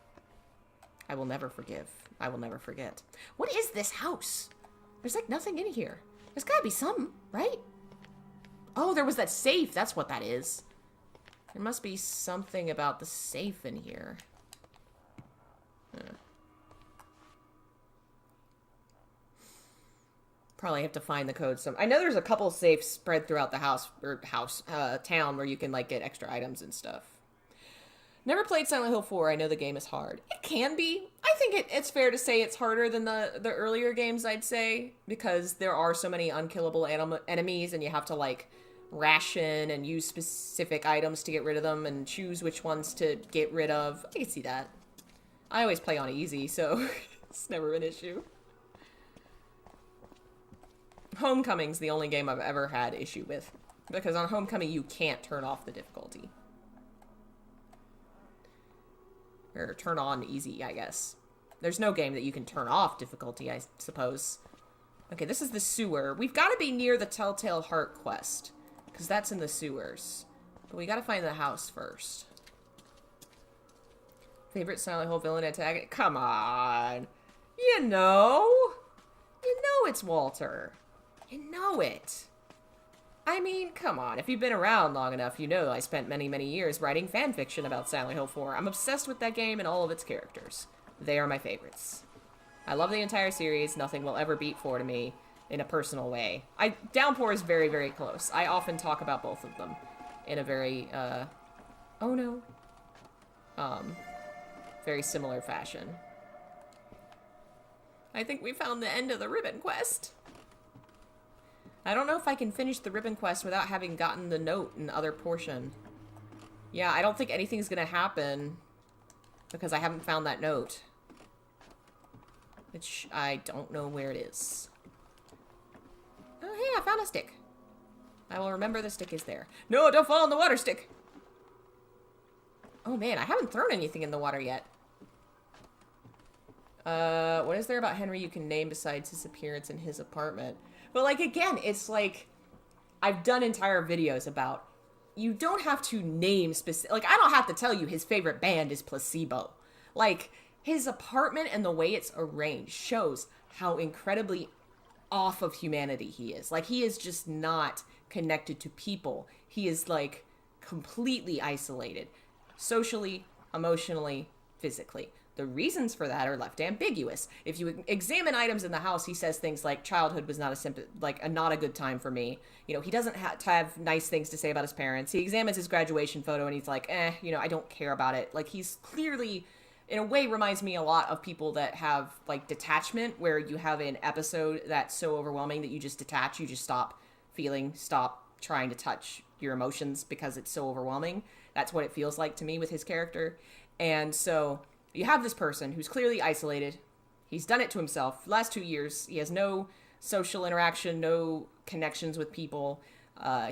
I will never forgive. I will never forget. What is this house? There's like nothing in here. There's gotta be something, right? Oh, there was that safe. That's what that is. There must be something about the safe in here. Probably have to find the code some. I know there's a couple safes spread throughout the town where you can like get extra items and stuff. Never played Silent Hill 4. I know the game is hard. It can be. I think it's fair to say it's harder than the earlier games, I'd say, because there are so many unkillable enemies and you have to like ration and use specific items to get rid of them and choose which ones to get rid of. I can see that. I always play on easy, so it's never an issue. Homecoming's the only game I've ever had issue with, because on Homecoming you can't turn off the difficulty. Or turn on easy, I guess. There's no game that you can turn off difficulty, I suppose. Okay, this is the sewer. We've got to be near the Telltale Heart quest, because that's in the sewers. But we got to find the house first. Favorite Silent Hill villain antagonist? Come on. You know it's Walter. You know it. I mean, come on. If you've been around long enough, you know I spent many, many years writing fanfiction about Silent Hill 4. I'm obsessed with that game and all of its characters. They are my favorites. I love the entire series. Nothing will ever beat 4 to me in a personal way. Downpour is very, very close. I often talk about both of them in a very, very similar fashion. I think we found the end of the ribbon quest. I don't know if I can finish the ribbon quest without having gotten the note in the other portion. Yeah, I don't think anything's gonna happen because I haven't found that note. Which I don't know where it is. Oh, hey, I found a stick. I will remember the stick is there. No, don't fall in the water, stick! Oh man, I haven't thrown anything in the water yet. What is there about Henry you can name besides his appearance in his apartment? But, like, again, it's like, I've done entire videos about, you don't have to name specific, like, I don't have to tell you his favorite band is Placebo. Like, his apartment and the way it's arranged shows how incredibly off of humanity he is. Like, he is just not connected to people. He is, like, completely isolated. Socially, emotionally, physically. The reasons for that are left ambiguous. If you examine items in the house, he says things like, childhood was not not a good time for me. You know, he doesn't have nice things to say about his parents. He examines his graduation photo and he's like, I don't care about it. Like, he's clearly, in a way, reminds me a lot of people that have, like, detachment, where you have an episode that's so overwhelming that you just detach, you just stop feeling, stop trying to touch your emotions because it's so overwhelming. That's what it feels like to me with his character. And so you have this person who's clearly isolated. He's done it to himself. The last 2 years, he has no social interaction, no connections with people.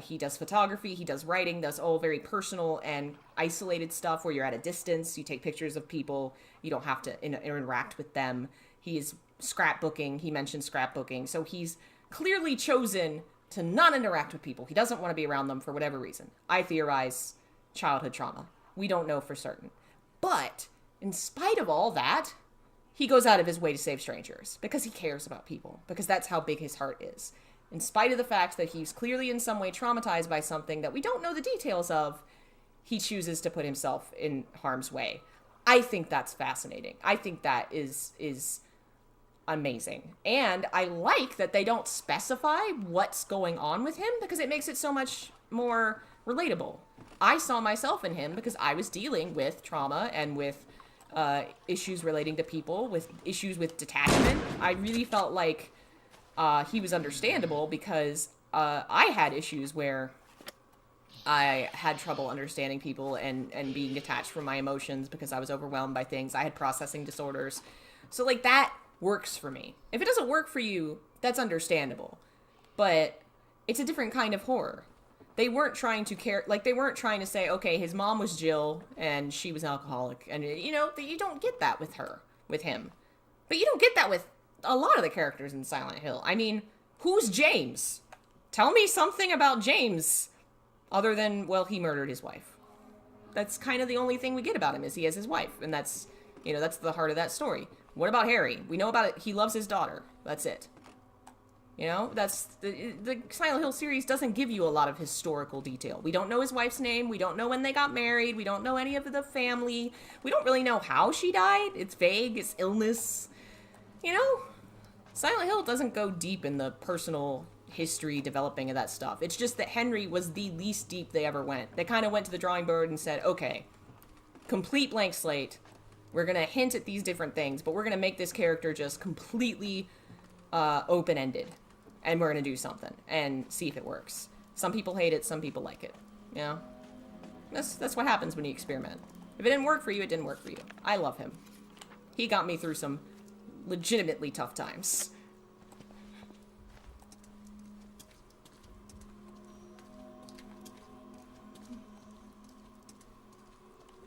He does photography, he does writing, does all very personal and isolated stuff where you're at a distance. You take pictures of people. You don't have to interact with them. He is scrapbooking. He mentioned scrapbooking. So he's clearly chosen to not interact with people. He doesn't want to be around them for whatever reason. I theorize childhood trauma. We don't know for certain. But in spite of all that, he goes out of his way to save strangers because he cares about people, because that's how big his heart is. In spite of the fact that he's clearly in some way traumatized by something that we don't know the details of, he chooses to put himself in harm's way. I think that's fascinating. I think that is amazing. And I like that they don't specify what's going on with him, because it makes it so much more relatable. I saw myself in him because I was dealing with trauma and with issues relating to people, with issues with detachment. I really felt like he was understandable because I had issues where I had trouble understanding people and being detached from my emotions because I was overwhelmed by things. I had processing disorders. So, like, that works for me. If it doesn't work for you, that's understandable. But it's a different kind of horror. They weren't trying to they weren't trying to say, okay, his mom was Jill and she was an alcoholic. And, you know, you don't get that with him. But you don't get that with a lot of the characters in Silent Hill. I mean, who's James? Tell me something about James other than, well, he murdered his wife. That's kind of the only thing we get about him, is he has his wife. And that's, you know, that's the heart of that story. What about Harry? We know about it. He loves his daughter. That's it. You know, that's the Silent Hill series doesn't give you a lot of historical detail. We don't know his wife's name. We don't know when they got married. We don't know any of the family. We don't really know how she died. It's vague. It's illness. You know, Silent Hill doesn't go deep in the personal history developing of that stuff. It's just that Henry was the least deep they ever went. They kind of went to the drawing board and said, okay, complete blank slate. We're going to hint at these different things, but we're going to make this character just completely open-ended. And we're going to do something and see if it works. Some people hate it, some people like it. You know? That's what happens when you experiment. If it didn't work for you, it didn't work for you. I love him. He got me through some legitimately tough times.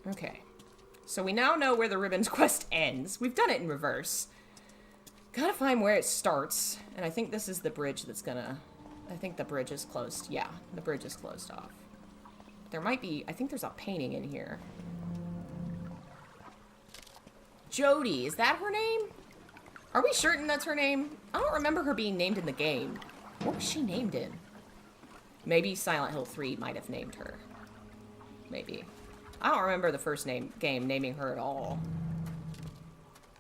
Okay. So we now know where the Ribbons quest ends. We've done it in reverse. Gotta find where it starts, and I think this is the bridge that's gonna... I think the bridge is closed. Yeah, the bridge is closed off. There might be... I think there's a painting in here. Jody, is that her name? Are we certain that's her name? I don't remember her being named in the game. What was she named in? Maybe Silent Hill 3 might have named her. Maybe. I don't remember the first game naming her at all.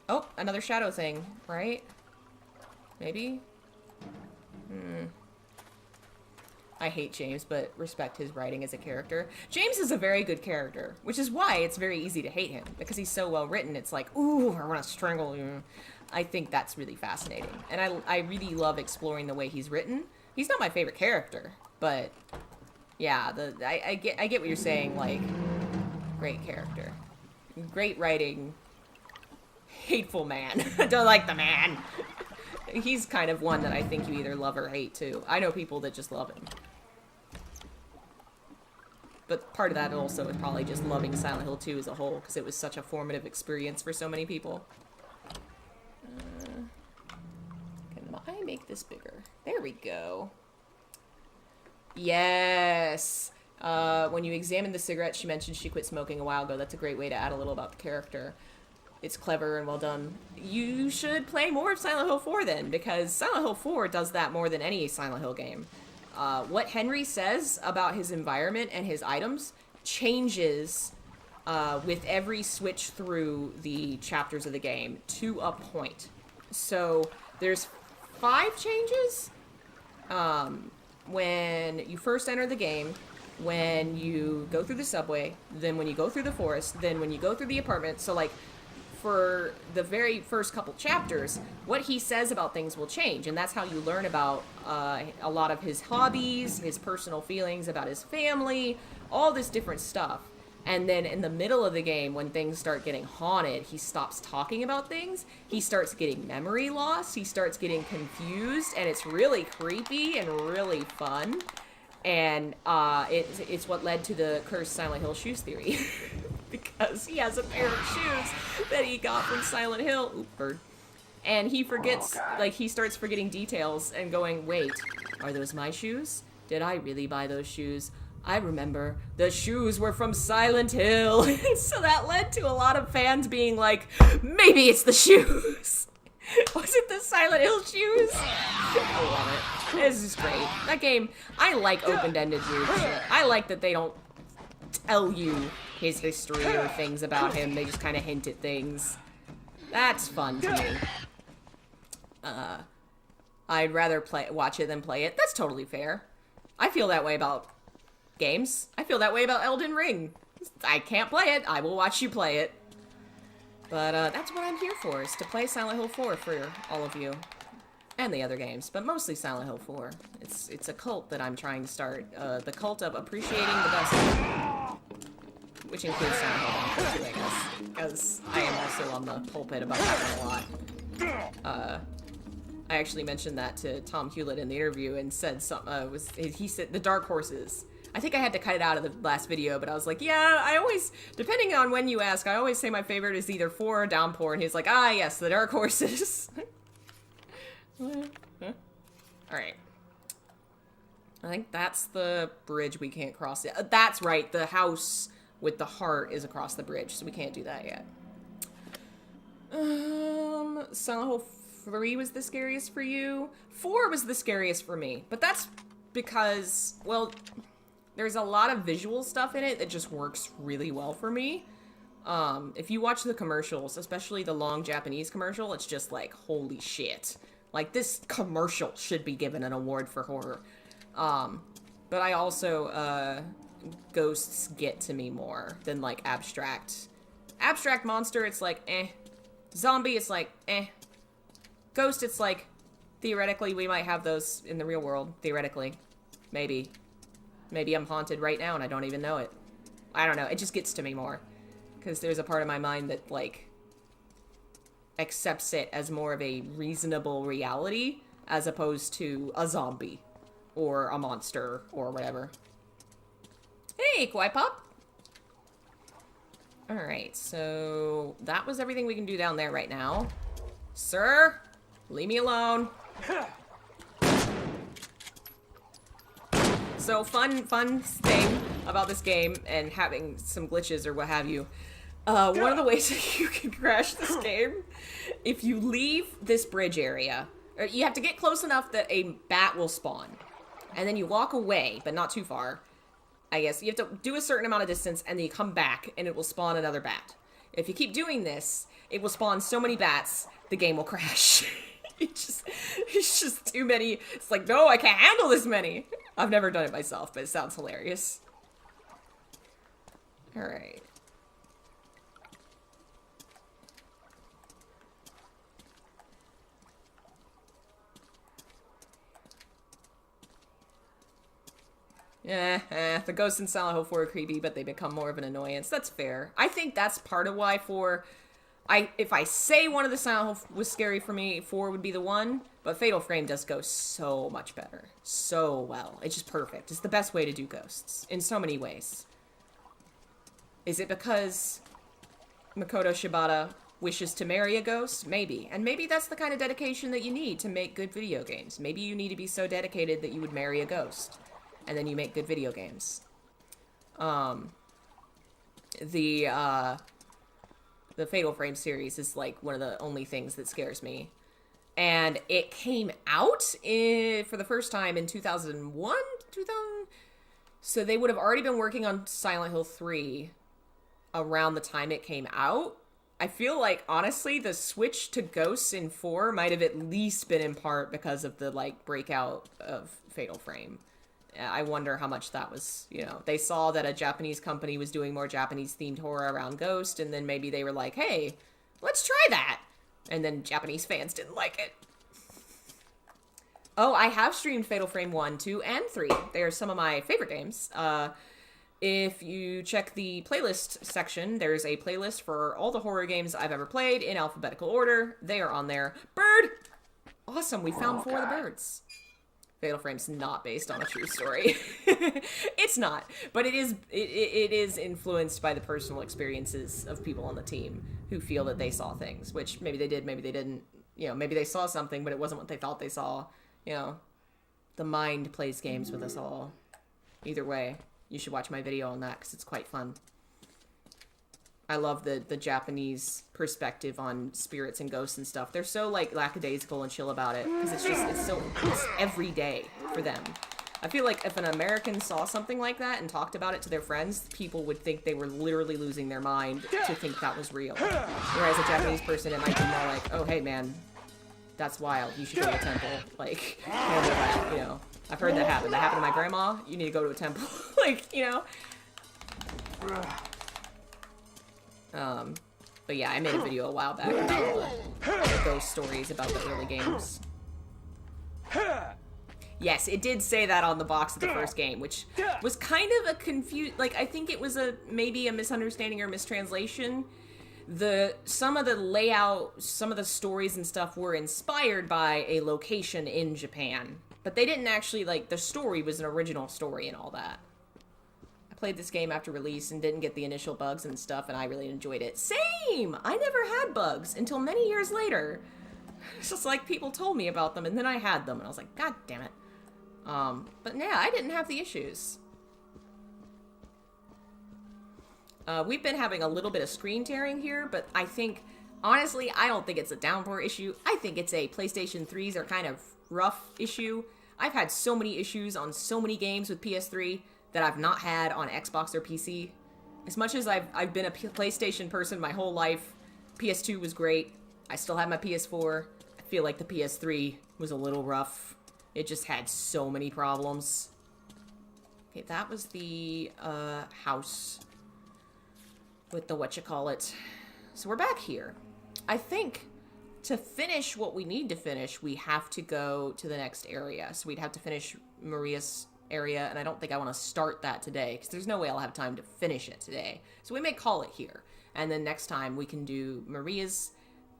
Oh, another shadow thing, right? Maybe? I hate James, but respect his writing as a character. James is a very good character, which is why it's very easy to hate him, because he's so well written. It's like, ooh, I want to strangle you. I think that's really fascinating. And I really love exploring the way he's written. He's not my favorite character, but yeah, I get what you're saying, like, great character. Great writing. Hateful man. Don't like the man. He's kind of one that I think you either love or hate, too. I know people that just love him. But part of that also is probably just loving Silent Hill 2 as a whole, because it was such a formative experience for so many people. Can I make this bigger? There we go. Yes! When you examine the cigarette, she mentioned she quit smoking a while ago. That's a great way to add a little about the character. It's clever and well done. You should play more of Silent Hill 4 then, because Silent Hill 4 does that more than any Silent Hill game. What Henry says about his environment and his items changes with every switch through the chapters of the game to a point. So there's 5 changes when you first enter the game, when you go through the subway, then when you go through the forest, then when you go through the apartment. So, like, for the very first couple chapters, what he says about things will change, and that's how you learn about a lot of his hobbies, his personal feelings about his family, all this different stuff. And then in the middle of the game, when things start getting haunted, he stops talking about things, he starts getting memory loss, he starts getting confused, and it's really creepy and really fun. And it's what led to the cursed Silent Hill shoes theory. Because he has a pair of shoes that he got from Silent Hill. Oop, bird. And he forgets, like, he starts forgetting details and going, wait, are those my shoes? Did I really buy those shoes? I remember the shoes were from Silent Hill. So that led to a lot of fans being like, maybe it's the shoes. Was it the Silent Hill shoes? I love it. This is great. That game, I like open-ended weird shit. I like that they don't tell you his history or things about him. They just kind of hint at things. That's fun to me. I'd rather watch it than play it. That's totally fair. I feel that way about games. I feel that way about Elden Ring. I can't play it. I will watch you play it. But that's what I'm here for, is to play Silent Hill 4 for all of you. And the other games, but mostly Silent Hill 4. It's a cult that I'm trying to start. The cult of appreciating the best. Which includes Silent Hill Downpour too, I guess. Because I am also on the pulpit about that one a lot. I actually mentioned that to Tom Hewlett in the interview and said something, he said the Dark Horses. I think I had to cut it out of the last video, but I was like, yeah, I always, depending on when you ask, I always say my favorite is either 4 or Downpour, and he's like, ah, yes, the Dark Horses. Alright. I think that's the bridge we can't cross yet. That's right, the house with the heart is across the bridge, so we can't do that yet. Silent Hill 3 was the scariest for you. 4 was the scariest for me, but that's because, well, there's a lot of visual stuff in it that just works really well for me. If you watch the commercials, especially the long Japanese commercial, it's just like, holy shit. Like, this commercial should be given an award for horror. But I also, ghosts get to me more than, like, abstract. Abstract monster, it's like, eh. Zombie, it's like, eh. Ghost, it's like, theoretically, we might have those in the real world. Theoretically. Maybe. Maybe I'm haunted right now and I don't even know it. I don't know. It just gets to me more. Because there's a part of my mind that, like, accepts it as more of a reasonable reality as opposed to a zombie or a monster or whatever. Hey, Kawaii Pop! Alright, so that was everything we can do down there right now. Sir, leave me alone. So fun thing about this game and having some glitches or what have you. One of the ways that you can crash this game, if you leave this bridge area, you have to get close enough that a bat will spawn. And then you walk away, but not too far. I guess you have to do a certain amount of distance and then you come back and it will spawn another bat. If you keep doing this, it will spawn so many bats, the game will crash. It's just too many. It's like, no, I can't handle this many. I've never done it myself, but it sounds hilarious. Alright. The ghosts in Silent Hill 4 are creepy, but they become more of an annoyance. That's fair. I think that's part of why if I say one of the Silent Hill was scary for me, 4 would be the one, but Fatal Frame does go so much better. So well. It's just perfect. It's the best way to do ghosts, in so many ways. Is it because Makoto Shibata wishes to marry a ghost? Maybe. And maybe that's the kind of dedication that you need to make good video games. Maybe you need to be so dedicated that you would marry a ghost. And then you make good video games. The Fatal Frame series is like one of the only things that scares me. And it came out for the first time in 2001? So they would have already been working on Silent Hill 3 around the time it came out. I feel like, honestly, the switch to ghosts in 4 might have at least been in part because of the, like, breakout of Fatal Frame. I wonder how much that was, you know, they saw that a Japanese company was doing more Japanese-themed horror around Ghost, and then maybe they were like, hey, let's try that. And then Japanese fans didn't like it. Oh, I have streamed Fatal Frame 1, 2, and 3. They are some of my favorite games. If you check the playlist section, there's a playlist for all the horror games I've ever played in alphabetical order. They are on there. Bird! Awesome, we found 4 of the birds. Fatal Frame's not based on a true story. It's not, but it is influenced by the personal experiences of people on the team who feel that they saw things, which maybe they did, maybe they didn't. You know, maybe they saw something, but it wasn't what they thought they saw. You know, the mind plays games with us all. Either way. you should watch my video on that because it's quite fun. I love the Japanese perspective on spirits and ghosts and stuff. They're so like lackadaisical and chill about it because it's every day for them. I feel like if an American saw something like that and talked about it to their friends, people would think they were literally losing their mind to think that was real. Whereas a Japanese person, it might be more like, oh, hey, man, that's wild. You should go to a temple. Like, handle that, you know. I've heard that happen. That happened to my grandma. You need to go to a temple. Like, you know. But yeah, I made a video a while back about the ghost stories about the early games. Yes, it did say that on the box of the first game, which was kind of a like, I think it was maybe a misunderstanding or mistranslation. Some of the layout, some of the stories and stuff were inspired by a location in Japan, but they didn't actually, like, the story was an original story and all that. I played this game after release and didn't get the initial bugs and stuff, and I really enjoyed it. Same! I never had bugs until many years later. It's just like people told me about them, and then I had them, and I was like, God damn it. But yeah, I didn't have the issues. We've been having a little bit of screen tearing here, but I think, honestly, I don't think it's a Downpour issue. I think it's a PlayStation 3s are kind of rough issue. I've had so many issues on so many games with PS3 that I've not had on Xbox or PC. As much as I've been a PlayStation person my whole life, PS2 was great. I still have my PS4. I feel like the PS3 was a little rough. It just had so many problems. Okay, that was the house with the whatchamacallit. So we're back here. I think to finish what we need to finish, we have to go to the next area. So we'd have to finish Maria's area, and I don't think I want to start that today because there's no way I'll have time to finish it today. So we may call it here. And then next time we can do Maria's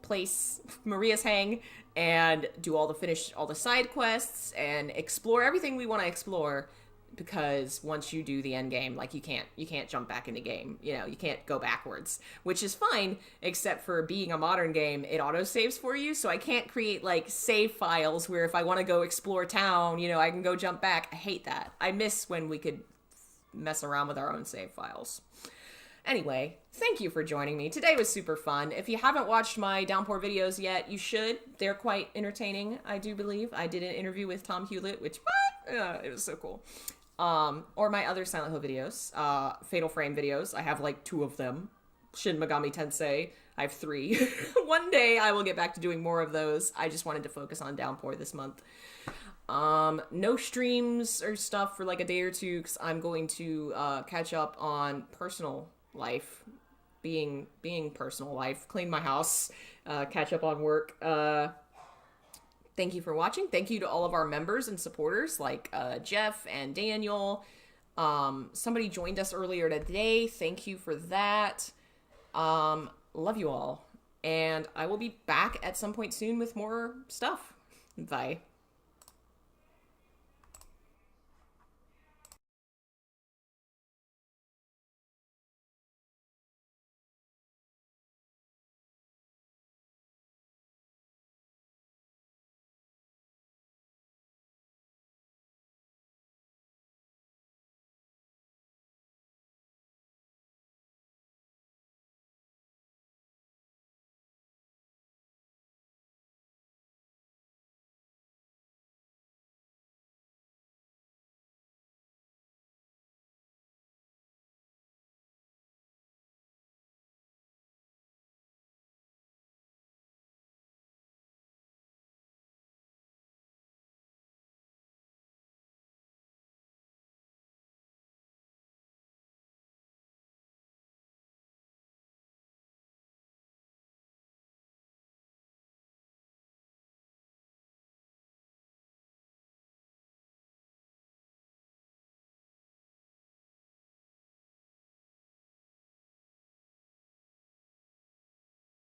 place, Maria's hang, and do all the side quests and explore everything we want to explore, because once you do the end game, like, you can't jump back into game, you know, you can't go backwards, which is fine, except for being a modern game, it auto saves for you, so I can't create like save files where if I want to go explore town, you know, I can go jump back. I hate that. I miss when we could mess around with our own save files. Anyway, thank you for joining me. Today was super fun. If you haven't watched my Downpour videos yet, you should. They're quite entertaining, I do believe. I did an interview with Tom Hewlett, which, it was so cool. Or my other Silent Hill videos, Fatal Frame videos. I have like 2 of them. Shin Megami Tensei, I have 3. One day I will get back to doing more of those. I just wanted to focus on Downpour this month. No streams or stuff for like a day or 2, because I'm going to catch up on personal life, being personal life, clean my house, catch up on work. Thank you for watching. Thank you to all of our members and supporters like Jeff and Daniel. Somebody joined us earlier today. Thank you for that. Love you all. And I will be back at some point soon with more stuff. Bye.